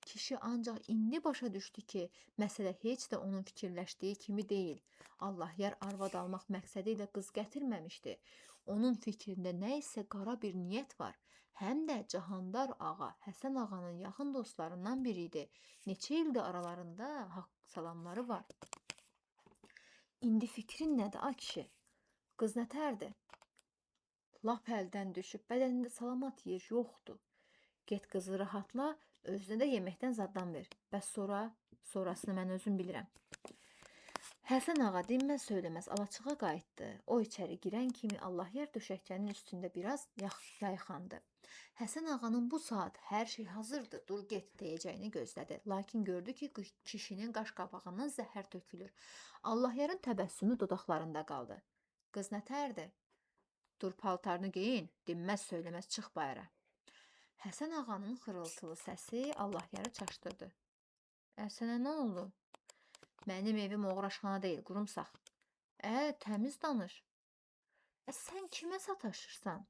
Kişi ancaq indi başa düşdü ki, məsələ heç də onun fikirləşdiyi kimi deyil. Allahyar arvad almaq məqsədi ilə qız gətirməmişdi. Onun fikrində nə isə qara bir niyyət var. Həm də Cahandar ağa Həsən ağanın yaxın dostlarından biri idi. Neçə ildir aralarında haqq salamları var. İndi fikrin nədir, ay kişi? Qız nətərdir? Lap əldən düşüb, bədənində salamat yer yoxdur. Get qızı rahatla, özünə də yeməkdən zaddan ver. Bəs sonrasını mən özüm bilirəm. Həsən ağa dinməz söyləməz alaçığa qayıtdı. O içəri girən kimi Allahyar döşəkçənin üstündə biraz yayxandı. Həsən ağanın bu saat hər şey hazırdır, dur get deyəcəyini gözlədi. Lakin gördü ki, kişinin qaş qabağından zəhər tökülür. Allahyarın təbəssümü dodaqlarında qaldı. Qız nətərdir? Dur paltarını geyin, dinməz söyləməz çıx bayıra. Həsən ağanın xırıltılı səsi Allahyarı çaşdırdı. Sənə nə oldu? Mənim evim oğraşxana deyil, qurumsaq. Təmiz danış. Sən kimə sataşırsan?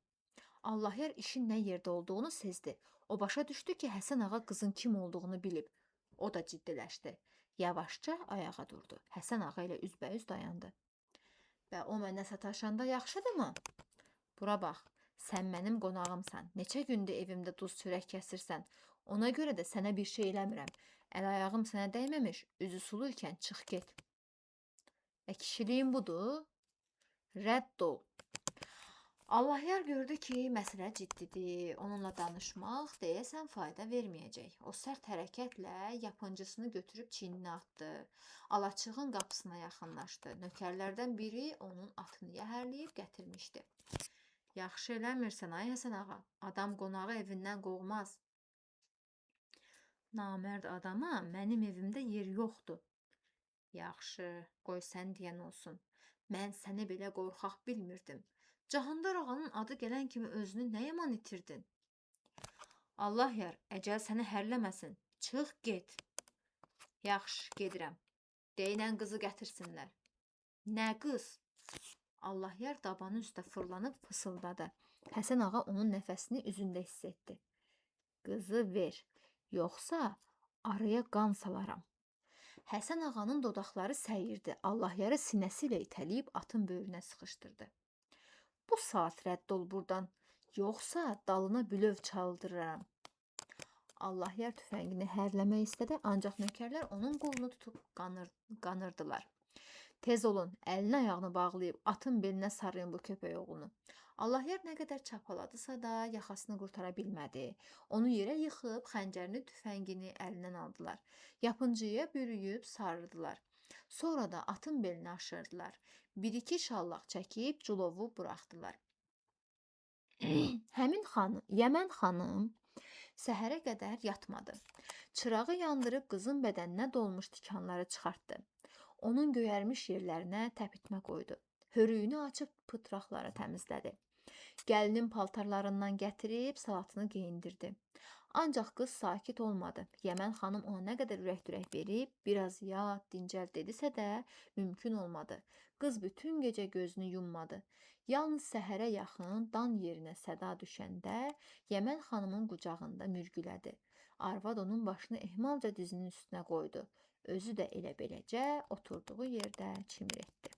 Allahyar işin nə yerdə olduğunu sezdi. O başa düşdü ki, Həsən ağa qızın kim olduğunu bilib. O da ciddiləşdi. Yavaşca ayağa durdu. Həsən ağa ilə üzbəüz dayandı. Və o mənə sataşanda yaxşıdırmı? Bura bax, sən mənim qonağımsan. Neçə gündür evimdə duz çörək kəsirsən. Ona görə də sənə bir şey eləmirəm. Əl-ayağım sənə dəyməmiş, üzü sulu ikən çıx get. Kişiliyin budur? Rədd ol. Allahyar gördü ki, məsələ ciddidir. Onunla danışmaq deyəsən fayda verməyəcək. O sərt hərəkətlə yapıncısını götürüb çiyninə atdı. Alaçığın qapısına yaxınlaşdı. Nökərlərdən biri onun atını yəhərləyib gətirmişdi. Yaxşı eləmirsən, ay Həsən ağa. Adam qonağı evindən qovmaz. Namərd adama mənim evimdə yer yoxdur. Yaxşı, qoy sən deyən olsun. Mən səni belə qorxaq bilmirdim. Cahandar ağanın adı gələn kimi özünü nə yaman itirdin? Allahyar, əcəl səni hərləməsin. Çıx, get. Yaxşı, gedirəm. Deyinən qızı gətirsinlər. Nə qız? Allahyar dabanın üstə fırlanıb fısıldadı. Həsən ağa onun nəfəsini üzündə hiss etdi. Qızı ver, yoxsa araya qan salaram. Həsən ağanın dodaqları səyirdi. Allahyarı sinəsi ilə itələyib atın böyrünə sıxışdırdı. Bu saat rədd ol buradan, yoxsa dalına bülöv çaldıraram. Allahyar tüfəngini hərləmək istədi, ancaq nökərlər onun qolunu tutub qanırdılar. Tez olun, əlini ayağını bağlayıb atın belinə sarıyın bu köpək oğlunu. Allahyar nə qədər çapaladısa da yaxasını qurtara bilmədi. Onu yerə yıxıb xəncərini, tüfəngini əlindən aldılar. Yapıncıya bürüyüb sarırdılar. Sonra da atın belini aşırdılar. Bir-iki şallaq çəkib culovu buraxdılar. Həmin xanım, Yəmən xanım səhərə qədər yatmadı. Çırağı yandırıb qızın bədəninə dolmuş tikanları çıxartdı. Onun göyərmiş yerlərinə təpitmə qoydu. Hörüyünü açıb pıtraqları təmizlədi. Gəlinin paltarlarından gətirib salatını geyindirdi. Ancaq qız sakit olmadı. Yəmən xanım ona nə qədər ürək-dirək verib, biraz yat, dincəl dedisə də mümkün olmadı. Qız bütün gecə gözünü yummadı. Yalnız səhərə yaxın dan yerinə səda düşəndə Yəmən xanımın qucağında mürgülədi. Arvad onun başını ehmalca dizinin üstünə qoydu. Özü də elə beləcə oturduğu yerdə çimir etdi.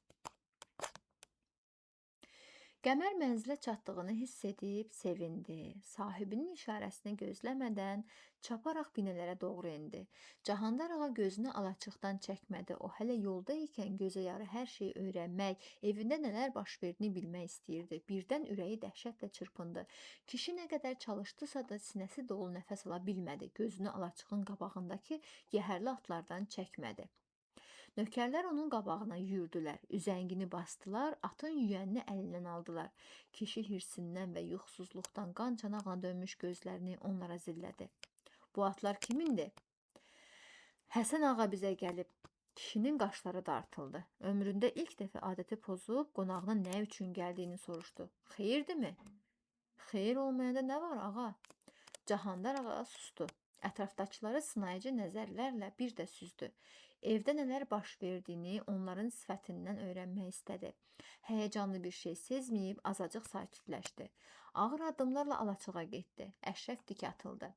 Qəmər mənzilə çatdığını hiss edib sevindi. Sahibinin işarəsini gözləmədən çaparaq binələrə doğru endi. Cahandar ağa gözünü alaçıqdan çəkmədi. O hələ yolda ikən gözə yarı hər şeyi öyrənmək, evində nələr baş verdiyini bilmək istəyirdi. Birdən ürəyi dəhşətlə çırpındı. Kişi nə qədər çalışdısa da sinəsi dolu nəfəs ala bilmədi. Gözünü alaçığın qabağındakı yəhərli atlardan çəkmədi. Nökərlər onun qabağına yüyürdülər, üzəngini basdılar, atın yüyənini əlindən aldılar. Kişi hirsindən və yuxusuzluqdan qan çanağına dönmüş gözlərini onlara zillədi. Bu atlar kimindir? Həsən ağa bizə gəlib. Kişinin qaşları dartıldı. Ömründə ilk dəfə adəti pozub qonağına nə üçün gəldiyini soruşdu. Xeyirdirmi? Xeyir olmayanda nə var ağa? Cahandar ağa sustu. Ətrafdakıları sınayıcı nəzərlərlə bir də süzdü. Evdə nələr baş verdiyini onların sifətindən öyrənmək istədi. Həyəcanlı bir şey sezməyib azacıq sakitləşdi. Ağır addımlarla alaçığa getdi. Əşrəf dik atıldı.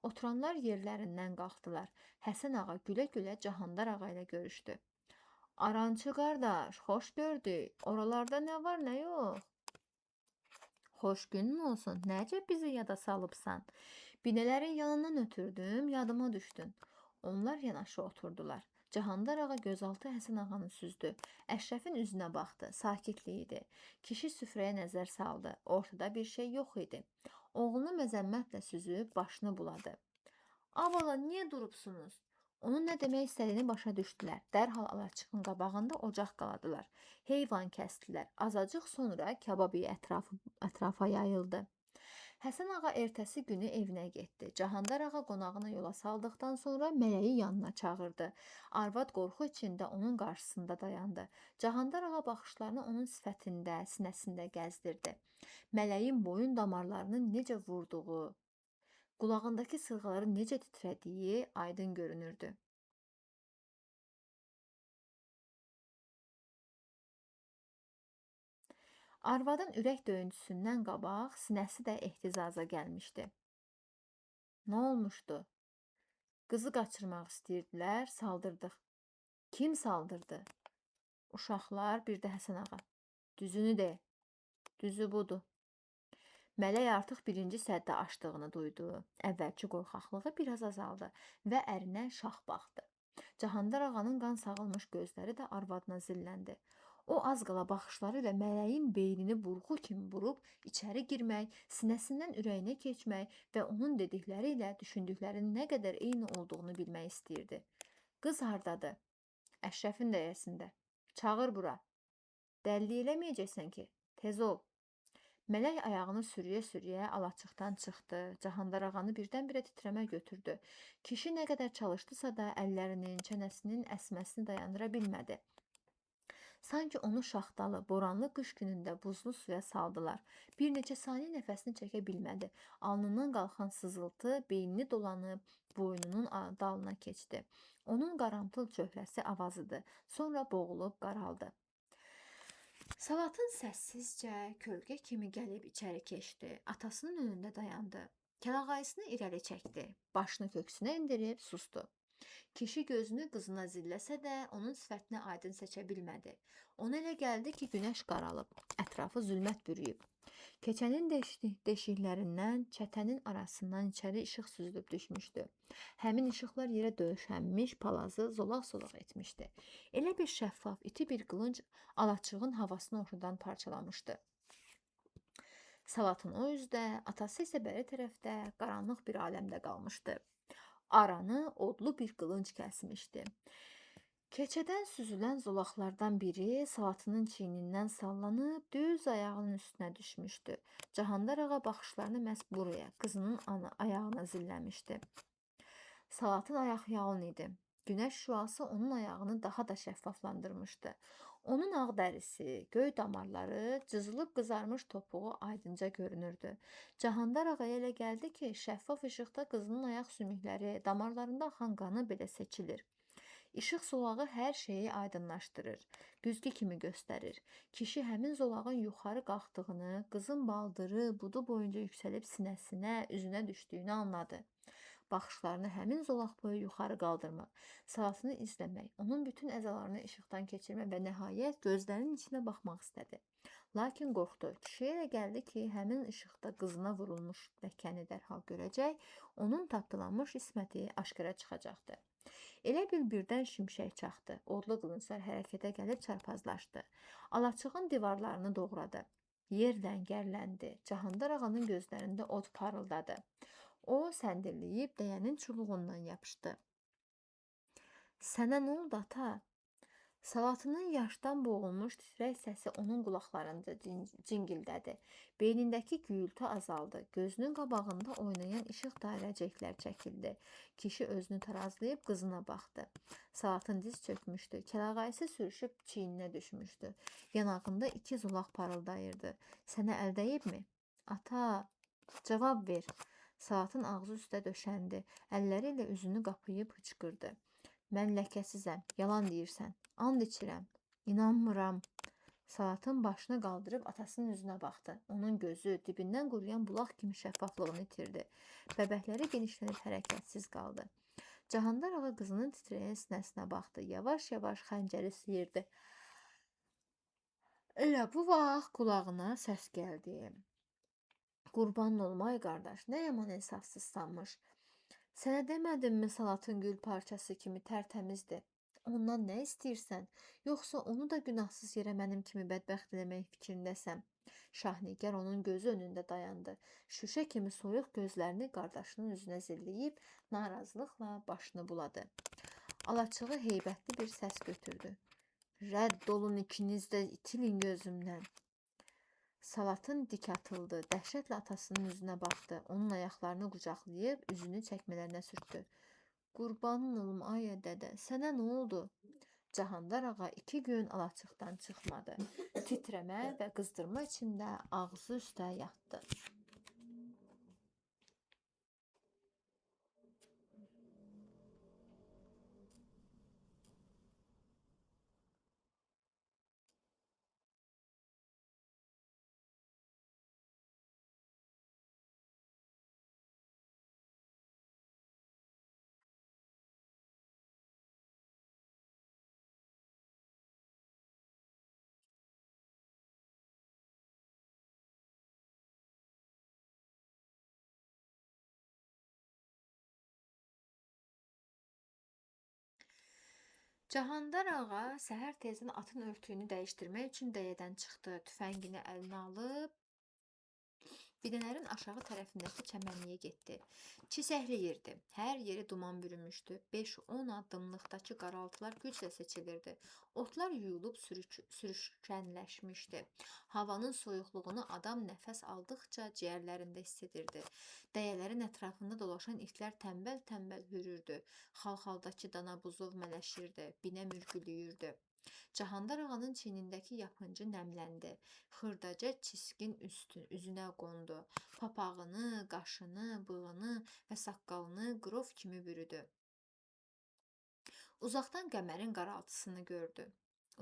Oturanlar yerlərindən qalxdılar. Həsən ağa gülə-gülə Cahandar ağa ilə görüşdü. Arançı qardaş, xoş gördük. Oralarda nə var, nə yox? Xoş günün olsun. Nəcə bizi yada salıbsan? Binələrin yanından ötürdüm, yadıma düşdün. Onlar yanaşı oturdular. Cahandar ağa gözaltı Həsən ağanı süzdü. Əşrəfin üzünə baxdı. Sakitlik idi. Kişi süfrəyə nəzər saldı. Ortada bir şey yox idi. Oğlunu məzəmmətlə süzüb başını buladı. Abala, niyə durubsunuz? Onun nə demək istədiyini başa düşdülər. Dərhal alaçığın qabağında ocaq qaladılar. Heyvan kəsdilər. Azacıq sonra kabab ətrafa yayıldı. Həsən ağa ertəsi günü evinə getdi. Cahandar ağa qonağını yola saldıqdan sonra mələyi yanına çağırdı. Arvad qorxu içində onun qarşısında dayandı. Cahandar ağa baxışlarını onun sifətində, sinəsində gəzdirdi. Mələyin boyun damarlarının necə vurduğu, qulağındakı sırğaların necə titrədiyi aydın görünürdü. Arvadın ürək döyüntüsündən qabaq sinəsi də ehtizaza gəlmişdi. Nə olmuşdu? Qızı qaçırmaq istəyirdilər, saldırdıq. Kim saldırdı? Uşaqlar, bir də Həsən ağa. Düzünü de. Düzü budur. Mələk artıq birinci səddə açdığını duydu. Əvvəlki qorxaqlığı biraz azaldı və ərinə şax baxdı. Cahandar ağanın qan sağılmış gözləri də arvadına zilləndi. O az qala baxışları ilə mələyin beynini burğu kimi vurub içəri girmək, sinəsindən ürəyinə keçmək və onun dedikləri ilə düşündüklərinin nə qədər eyni olduğunu bilmək istəyirdi. Qız hardadır? Əşrəfin dəyəsində. Çağır bura. Dəlli eləməyəcəksən ki, tez ol. Mələk ayağını sürüyə-sürüyə alaçıqdan çıxdı. Cahandar ağanı birdən-birə titrəmə götürdü. Kişi nə qədər çalışdısa da əllərinin, çənəsinin əsməsini dayandıra bilmədi. Sanki onu şaxtalı, boranlı qış günündə buzlu suya saldılar. Bir neçə saniyə nəfəsini çəkə bilmədi. Alnından qalxan sızıltı beynini dolanıb, boynunun dalına keçdi. Onun qaramtıl çöhrəsi avazıdı. Sonra boğulub qaraldı. Salatın səssizcə kölgə kimi gəlib içəri keçdi. Atasının önündə dayandı. Kəlağayısını irəli çəkdi. Başını köksünə endirib susdu. Kişi gözünü qızına zilləsə də onun sifətini aydın seçə bilmədi. Ona elə gəldi ki, günəş qaralıb, ətrafı zülmət bürüyüb. Keçənin deşiklərindən, çətənin arasından içəri işıq süzülüb düşmüşdü. Həmin işıqlar yerə döşənmiş palazı zolaq-zolaq etmişdi. Elə bir şəffaf, iti bir qılınc alaçığın havasını ortadan parçalamışdı. Salatın o üzdə, atası isə bəri tərəfdə, qaranlıq bir aləmdə qalmışdı. Aranı odlu bir qılınc kəsmişdi. Keçədən süzülən zolaqlardan biri Salatının çiynindən sallanıb düz ayağının üstünə düşmüşdü. Cahandar ağa baxışlarını məhz buraya, qızının ayağına zilləmişdi. Salatın ayaq yalın idi. Günəş şüası onun ayağını daha da şəffaflandırmışdı. Onun ağ dərisi, göy damarları, cızılıb qızarmış topuğu aydınca görünürdü. Cahandar ağaya elə gəldi ki, şəffaf işıqda qızının ayaq sümükləri, damarlarında axan qanı belə seçilir. İşıq zolağı hər şeyi aydınlaşdırır, güzgü kimi göstərir. Kişi həmin zolağın yuxarı qalxdığını, qızın baldırı, budu boyunca yüksəlib sinəsinə, üzünə düşdüyünü anladı. Baxışlarını həmin zolaq boyu yuxarı qaldırmaq, salatını izləmək, onun bütün əzalarını işıqdan keçirmək və nəhayət gözlərinin içinə baxmaq istədi. Lakin qorxdu. Kişiyə elə gəldi ki, həmin işıqda qızına vurulmuş ləkəni dərhal görəcək, onun tapdalanmış isməti aşkara çıxacaqdı. Elə bil birdən şimşək çaxdı. Odlu qılınclar hərəkətə gəlib çarpazlaşdı. Alaçığın divarlarını doğradı. Yer ləngərləndi. Cahandar ağanın gözlərində od parıldadı. O səndirləyib dəyənin çubuğundan yapışdı. Sənə nə oldu, ata? Salatının yaşdan boğulmuş titrək səsi onun qulaqlarında cingildədi. Beynindəki gürültü azaldı. Gözünün qabağında oynayan işıq dairəcəklər çəkildi. Kişi özünü tarazlayıb qızına baxdı. Salatın diz çökmüşdü. Kəlağayısı sürüşüb çiyninə düşmüşdü. Yanağında iki zolaq parıldayırdı. Sənə əl dəyibmi? Ata, cavab ver. Salatın ağzı üstə döşəndi. Əlləri ilə üzünü qapıyıb hıçqırdı. Mən ləkəsizəm, yalan deyirsən. And içirəm, inanmıram. Salatın başını qaldırıb atasının üzünə baxdı. Onun gözü dibindən quruyan bulaq kimi şəffaflığını itirdi. Bəbəkləri genişlənib hərəkətsiz qaldı. Cahandar ağa qızının titrəyən sinəsinə baxdı. Yavaş-yavaş xəncəri sıyırdı. Elə bu vaxt qulağına səs gəldi. Qurban olmay qardaş, nə yaman insafsızsanmış. Sənə demədimmi salatın gül parçası kimi tərtəmizdir? Ondan nə istəyirsən? Yoxsa onu da günahsız yerə mənim kimi bədbəxt eləmək fikrindəsən? Şahnigar onun gözü önündə dayandı. Şüşə kimi soyuq gözlərini qardaşının üzünə zilləyib, narazılıqla başını buladı. Alaçığı heybətli bir səs götürdü. Rədd olun ikiniz də, itilin gözümdən. Salatın dik atıldı, dəhşətlə atasının üzünə baxdı. Onun ayaqlarını qucaqlayıb, üzünü çəkmələrinə sürtdü. Qurbanın olum, ay dədə, sənə nə oldu? Cahandar ağa 2 gün alaçıqdan çıxmadı. Titrəmə və qızdırma içində ağzı üstə yatdı. Cahandar ağa səhər tezdən atın örtüyünü dəyişdirmək üçün dəyədən çıxdı. Tüfəngini əlinə alıb binələrin aşağı tərəfindəki çəmənliyə getdi. Çisəkli yerdi. Hər yeri duman bürümüşdü. 5-10 addımlıqdakı qaraltılar güclə seçilirdi. Otlar yuyulub sürüşkənləşmişdi. Havanın soyuqluğunu adam nəfəs aldıqca ciyərlərində hiss edirdi. Dəyələrin ətrafında dolaşan itlər tənbəl-tənbəl hürürdü. Xalxaldakı dana buzov mələşirdi. Binə mürgülüyürdü. Cahandar ağanın çiynindəki yapıncı nəmləndi. Xırdaca çiskin üzünə qondu. Papağını, qaşını, bığını və saqqalını qrov kimi bürüdü. Uzaqdan qəmərin qaraltısını gördü.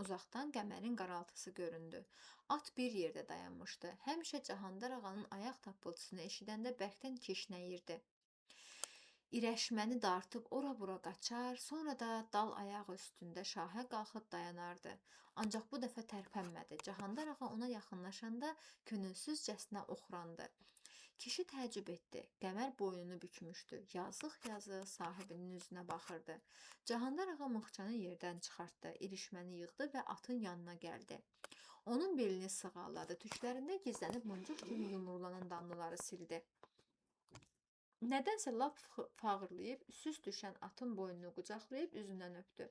Uzaqdan qəmərin qaraltısı göründü. At bir yerdə dayanmışdı. Həmişə Cahandar ağanın ayaq tappıltısını eşidəndə bərkdən kişnəyirdi. İrəşməni dartıb ora-bura qaçar, sonra da dal ayağı üstündə şahə qalxıb dayanardı. Ancaq bu dəfə tərpənmədi. Cahandar ağa ona yaxınlaşanda könülsüzcəsinə oxrandı. Kişi təəccüb etdi. Qəmər boynunu bükmüşdü. Yazıq-yazıq sahibinin üzünə baxırdı. Cahandar ağa mıxçanı yerdən çıxartdı, irişməni yığdı və atın yanına gəldi. Onun belini sığalladı. Tüklərində gizlənib muncuq kimi yumrulanan damlaları sildi. Nədənsə lap fağırlayıb, süst düşən atın boynunu qucaqlayıb üzündən öpdü.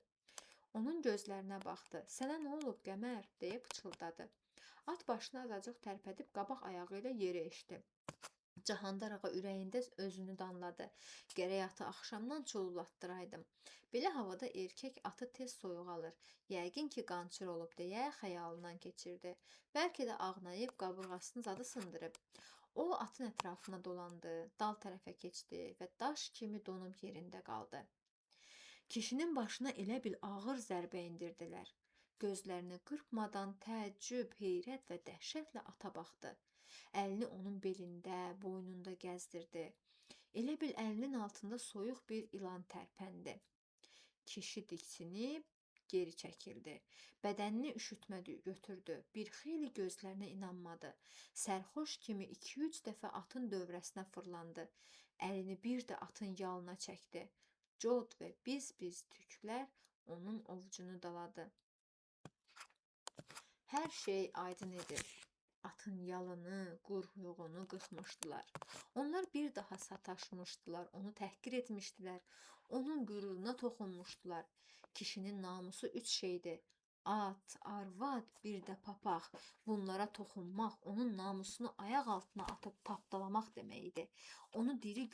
Onun gözlərinə baxdı. Sənə nə olub, Qəmər? Deyə pıçıldadı. At başını azacıq tərpədib qabaq ayağı ilə yerə eşdi. Cahandar ağa ürəyində özünü danladı. Gərək atı axşamdan çululatdıraydım. Belə havada erkək atı tez soyuq alır. Yəqin ki, qançır olub deyə xəyalından keçirdi. Bəlkə də ağnayıb qabırğasını zadı sındırıb. O atın ətrafına dolandı, dal tərəfə keçdi və daş kimi donub yerində qaldı. Kişinin başına elə bil ağır zərbə indirdilər. Gözlərini qırpmadan təəccüb, heyrət və dəhşətlə ata baxdı. Əlini onun belində, boynunda gəzdirdi. Elə bil əlinin altında soyuq bir ilan tərpəndi. Kişi diksinib geri çəkildi. Bədənini üşütmə götürdü. Bir xeyli gözlərinə inanmadı. Sərxoş kimi 2-3 dəfə atın dövrəsinə fırlandı. Əlini bir də atın yalına çəkdi. Cod və biz-biz tüklər onun ovucunu daladı. Hər şey aydın idi. Atın yalını, quyruğunu qırxmışdılar. Onlar bir daha sataşmışdılar, onu təhqir etmişdilər. Onun qüruruna toxunmuşdular. Kişinin namusu 3 şeydir. At, arvad, bir də papaq. Bunlara toxunmaq, onun namusunu ayaq altına atıb tapdalamaq demək idi. Onu diri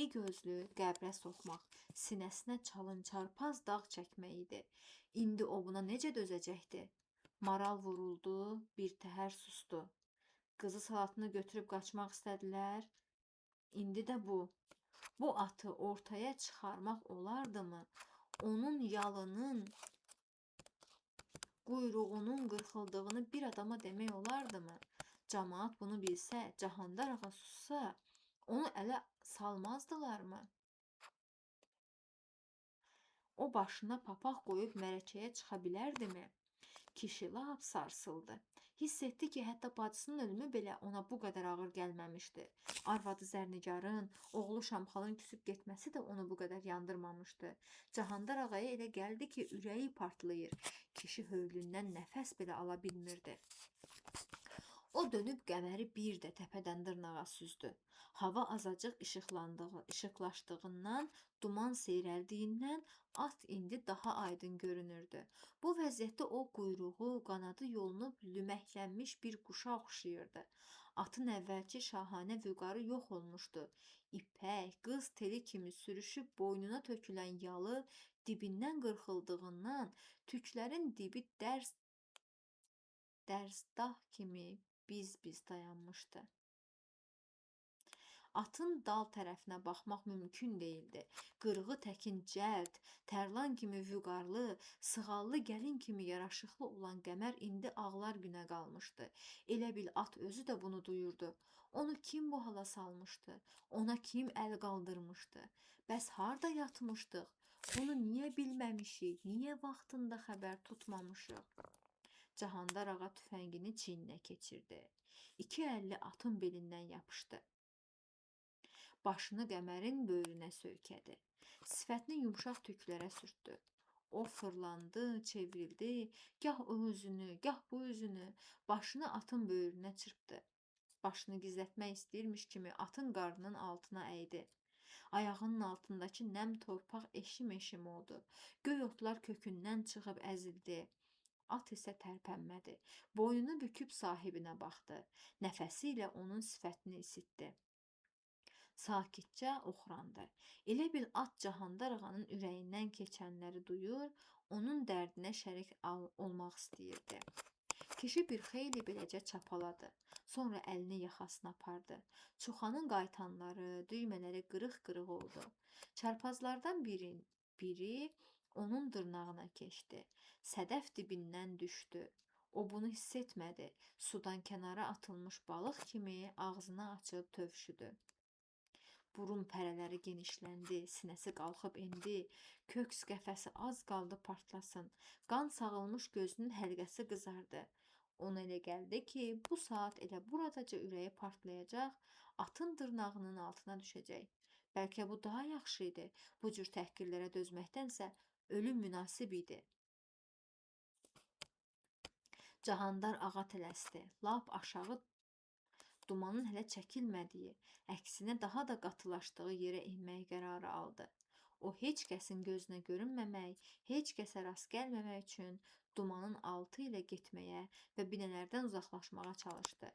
gözlü qəbrə soxmaq, sinəsinə çalın-çarpaz dağ çəkmək idi. İndi o buna necə dözəcəkdi? Maral vuruldu, bir təhər sustu. Qızı salatını götürüb qaçmaq istədilər. İndi də bu. Bu atı ortaya çıxarmaq olardımı? Onun yalının, quyruğunun qırxıldığını bir adama demək olardımı? Camaat bunu bilsə, Cahandar ağa sussa, onu ələ salmazdılarmı? O başına papaq qoyub mərəkəyə çıxa bilərdimi? Kişi lap sarsıldı. Hiss etdi ki, hətta bacısının ölümü belə ona bu qədər ağır gəlməmişdi. Arvadı Zərnigarın, oğlu Şamxalın küsüb getməsi də onu bu qədər yandırmamışdı. Cahandar ağaya elə gəldi ki, ürəyi partlayır. Kişi hövlündən nəfəs belə ala bilmirdi. O dönüb Qəməri bir də təpədən dırnağa süzdü. Hava azacıq işıqlaşdığından, duman seyrəldiyindən at indi daha aydın görünürdü. Bu vəziyyətdə o quyruğu, qanadı yolunub lüməklənmiş bir quşa oxşayırdı. Atın əvvəlki şahanə vüqarı yox olmuşdu. İpək, qız teli kimi sürüşüb boynuna tökülən yalı dibindən qırxıldığından tüklərin dibi dərsdah kimi biz-biz dayanmışdı. Atın dal tərəfinə baxmaq mümkün deyildi. Qırğı təkin cəld, tərlan kimi vüqarlı, sığallı gəlin kimi yaraşıqlı olan Qəmər indi ağlar günə qalmışdı. Elə bil at özü də bunu duyurdu. Onu kim bu hala salmışdı? Ona kim əl qaldırmışdı? Bəs harda yatmışdıq? Bunu niyə bilməmişik? Niyə vaxtında xəbər tutmamışıq? Cahandar ağa tüfəngini çiyninə keçirdi. İki əlli atın belindən yapışdı. Başını Qəmərin böyrünə söykədi. Sifətini yumşaq tüklərə sürtdü. O fırlandı, çevrildi, gah o üzünü, gah bu üzünü, başını atın böyrünə çırpdı. Başını gizlətmək istəyirmiş kimi atın qarnının altına əydi. Ayağının altındakı nəm torpaq eşim-eşim oldu. Göy otlar kökündən çıxıb əzildi. At isə tərpənmədi. Boynunu büküb sahibinə baxdı. Nəfəsi ilə onun sifətini isitdi. Sakitcə oxrandı. Elə bil at Cahandar ağanın ürəyindən keçənləri duyur, onun dərdinə şərik olmaq istəyirdi. Kişi bir xeyli beləcə çapaladı. Sonra əlini yaxasına apardı. Çuxanın qaytanları, düymələri qırıq-qırıq oldu. Çarpazlardan biri onun dırnağına keçdi. Sədəf dibindən düşdü. O bunu hiss etmədi. Sudan kənara atılmış balıq kimi ağzını açıb tövşüdü. Burun pərələri genişləndi, sinəsi qalxıb endi, köks qəfəsi az qaldı partlasın, qan sağılmış gözünün həlqəsi qızardı. Ona elə gəldi ki, bu saat elə buradaca ürəyi partlayacaq, atın dırnağının altına düşəcək. Bəlkə bu daha yaxşı idi, bu cür təhqirlərə dözməkdənsə ölüm münasib idi. Cahandar ağa tələsdi, lap aşağı dumanın hələ çəkilmədiyi, əksinə daha da qatılaşdığı yerə enmək qərarı aldı. O heç kəsin gözünə görünməmək, heç kəsə rast gəlməmək üçün dumanın altı ilə getməyə və binələrdən uzaqlaşmağa çalışdı.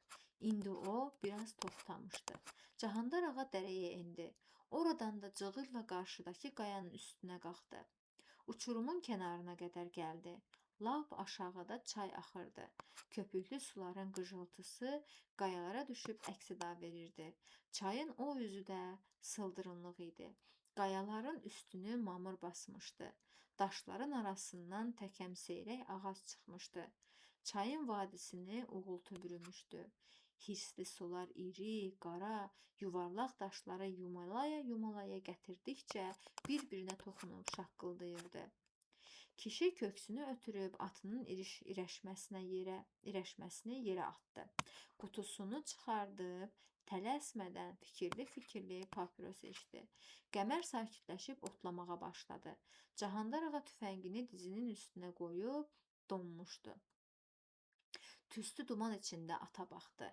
İndi o biraz toxtamışdı. Cahandar ağa dərəyə endi. Oradan da cığırla qarşıdakı qayanın üstünə qalxdı. Uçurumun kənarına qədər gəldi. Lap aşağıda çay axırdı. Köpüklü suların qıcıltısı qayalara düşüb əks-səda verirdi. Çayın o üzü də sıldırımlıq idi. Qayaların üstünü mamır basmışdı. Daşların arasından təkəmseyrək ağac çıxmışdı. Çayın vadisini uğultu bürümüşdü. Hirsli sular iri, qara, yuvarlaq daşları yumalaya-yumalaya gətirdikcə bir-birinə toxunub şaqqıldayırdı. Kişi köksünü ötürüb atının irəşməsini yerə atdı. Qutusunu çıxardıb tələsmədən fikirli-fikirli papiros içdi. Qəmər sakitləşib otlamağa başladı. Cahandar ağa tüfəngini dizinin üstünə qoyub donmuşdu. Tüstü duman içində ata baxdı.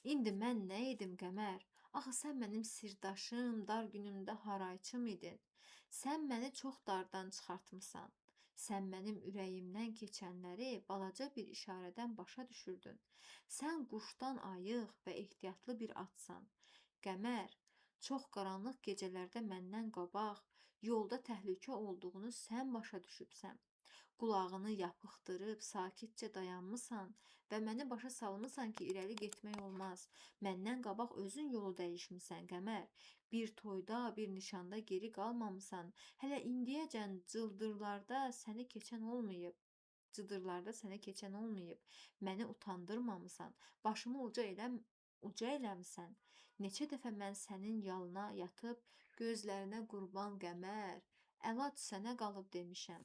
İndi mən nə edim Qəmər? Axı sən mənim sirdaşım, dar günümdə harayçım idin. Sən məni çox dardan çıxartmısan. Sən mənim ürəyimdən keçənləri balaca bir işarədən başa düşürdün. Sən quşdan ayıq və ehtiyatlı bir atsan. Qəmər, çox qaranlıq gecələrdə məndən qabaq yolda təhlükə olduğunu sən başa düşübsən. Qulağını yapıqdırıb sakitcə dayanmısan və məni başa salmısan ki, irəli getmək olmaz. Məndən qabaq özün yolu dəyişmisən, Qəmər. Bir toyda, bir nişanda geri qalmamısan. Hələ indiyəcən cıldırlarda səni keçən olmayıb. Məni utandırmamısan. Başımı uca eləmisən. Neçə dəfə mən sənin yalına yatıb gözlərinə qurban Qəmər, əlac sənə qalıb demişəm.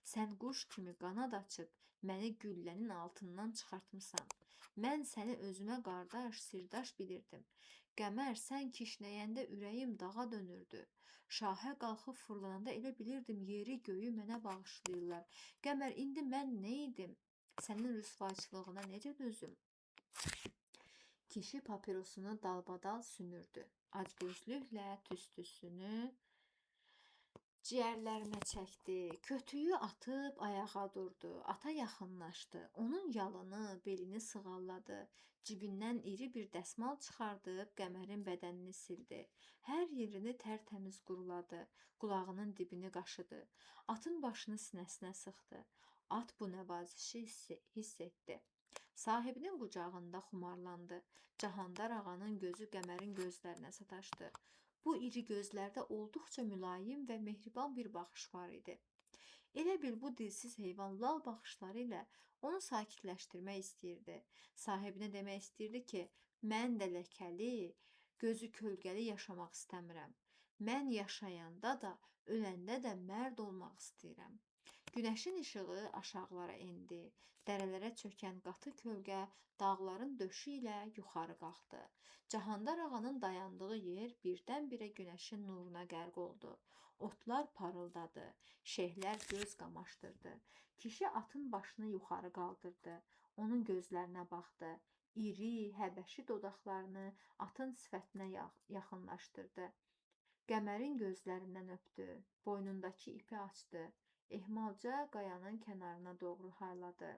Sən quş kimi qanad açıb məni güllənin altından çıxartmısan. Mən səni özümə qardaş, sirdaş bilirdim. Qəmər, sən kişnəyəndə ürəyim dağa dönürdü. Şahə qalxıb fırlananda elə bilirdim yeri göyü mənə bağışlayırlar. Qəmər, indi mən nə edim? Sənin rüsvayçılığına necə dözüm? Kişi papirosunu dalbadal sümürdü. Acgözlüklə tüstüsünü ciyərlərinə çəkdi. Kötüyü atıb ayağa durdu. Ata yaxınlaşdı. Onun yalını, belini sığalladı. Cibindən iri bir dəsmal çıxardıb Qəmərin bədənini sildi. Hər yerini tərtəmiz quruladı. Qulağının dibini qaşıdı. Atın başını sinəsinə sıxdı. At bu nəvazişi hiss etdi. Sahibinin qucağında xumarlandı. Cahandar ağanın gözü Qəmərin gözlərinə sataşdı. Bu iri gözlərdə olduqca mülayim və mehriban bir baxış var idi. Elə bil bu dilsiz heyvan lal baxışları ilə onu sakitləşdirmək istəyirdi. Sahibinə demək istəyirdi ki, mən də ləkəli, gözü kölgəli yaşamaq istəmirəm. Mən yaşayanda da, öləndə də mərd olmaq istəyirəm. Günəşin işığı aşağılara endi. Dərələrə çökən qatı kölgə dağların döşü ilə yuxarı qalxdı. Cahandar ağanın dayandığı yer birdən-birə günəşin nuruna qərq oldu. Otlar parıldadı, şehlər göz qamaşdırdı. Kişi atın başını yuxarı qaldırdı. Onun gözlərinə baxdı. İri, həbəşi dodaqlarını atın sifətinə yaxınlaşdırdı. Qəmərin gözlərindən öpdü, boynundakı ipi açdı, ehmalca qayanın kənarına doğru hayladı.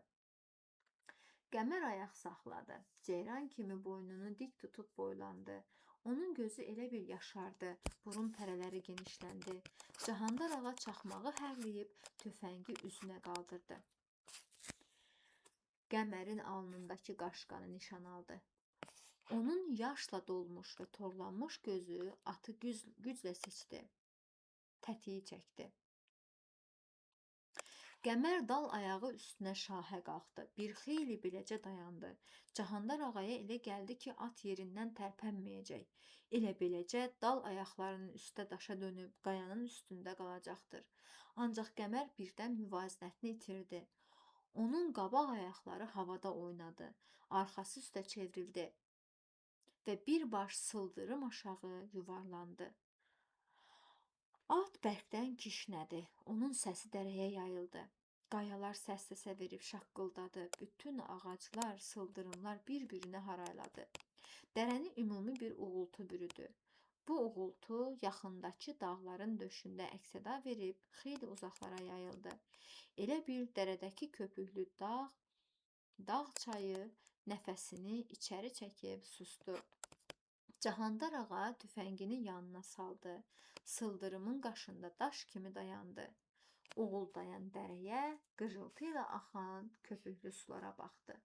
Qəmər ayaq saxladı, ceyran kimi boynunu dik tutub boylandı. Onun gözü elə bir yaşardı, burun pərələri genişləndi. Cahandar ağa çaxmağı hərləyib tüfəngi üzünə qaldırdı. Qəmərin alnındakı qaşqanı nişan aldı. Onun yaşla dolmuş və torlanmış gözü atı güclə seçdi. Tətiyi çəkdi. Qəmər dal ayağı üstünə şahə qalxdı. Bir xeyli beləcə dayandı. Cahandar ağaya elə gəldi ki, at yerindən tərpənməyəcək. Elə beləcə dal ayaqlarının üstə daşa dönüb qayanın üstündə qalacaqdır. Ancaq Qəmər birdən müvazinətini itirdi. Onun qabaq ayaqları havada oynadı. Arxası üstə çevrildi və bir baş sıldırım aşağı yuvarlandı. At bərkdən kişnədi. Onun səsi dərəyə yayıldı. Qayalar səs-səsə verib şaqqıldadı. Bütün ağaclar, sıldırımlar bir-birinə harayladı. Dərəni ümumi bir uğultu bürüdü. Bu uğultu yaxındakı dağların döşündə əks-səda verib xeyli uzaqlara yayıldı. Elə bir dərədəki köpüklü dağ çayı nəfəsini içəri çəkib susdu. Cahandar ağa tüfəngini yanına saldı. Sıldırımın qaşında daş kimi dayandı. Uğuldayan dərəyə, qıcıltı ilə axan köpüklü sulara baxdı.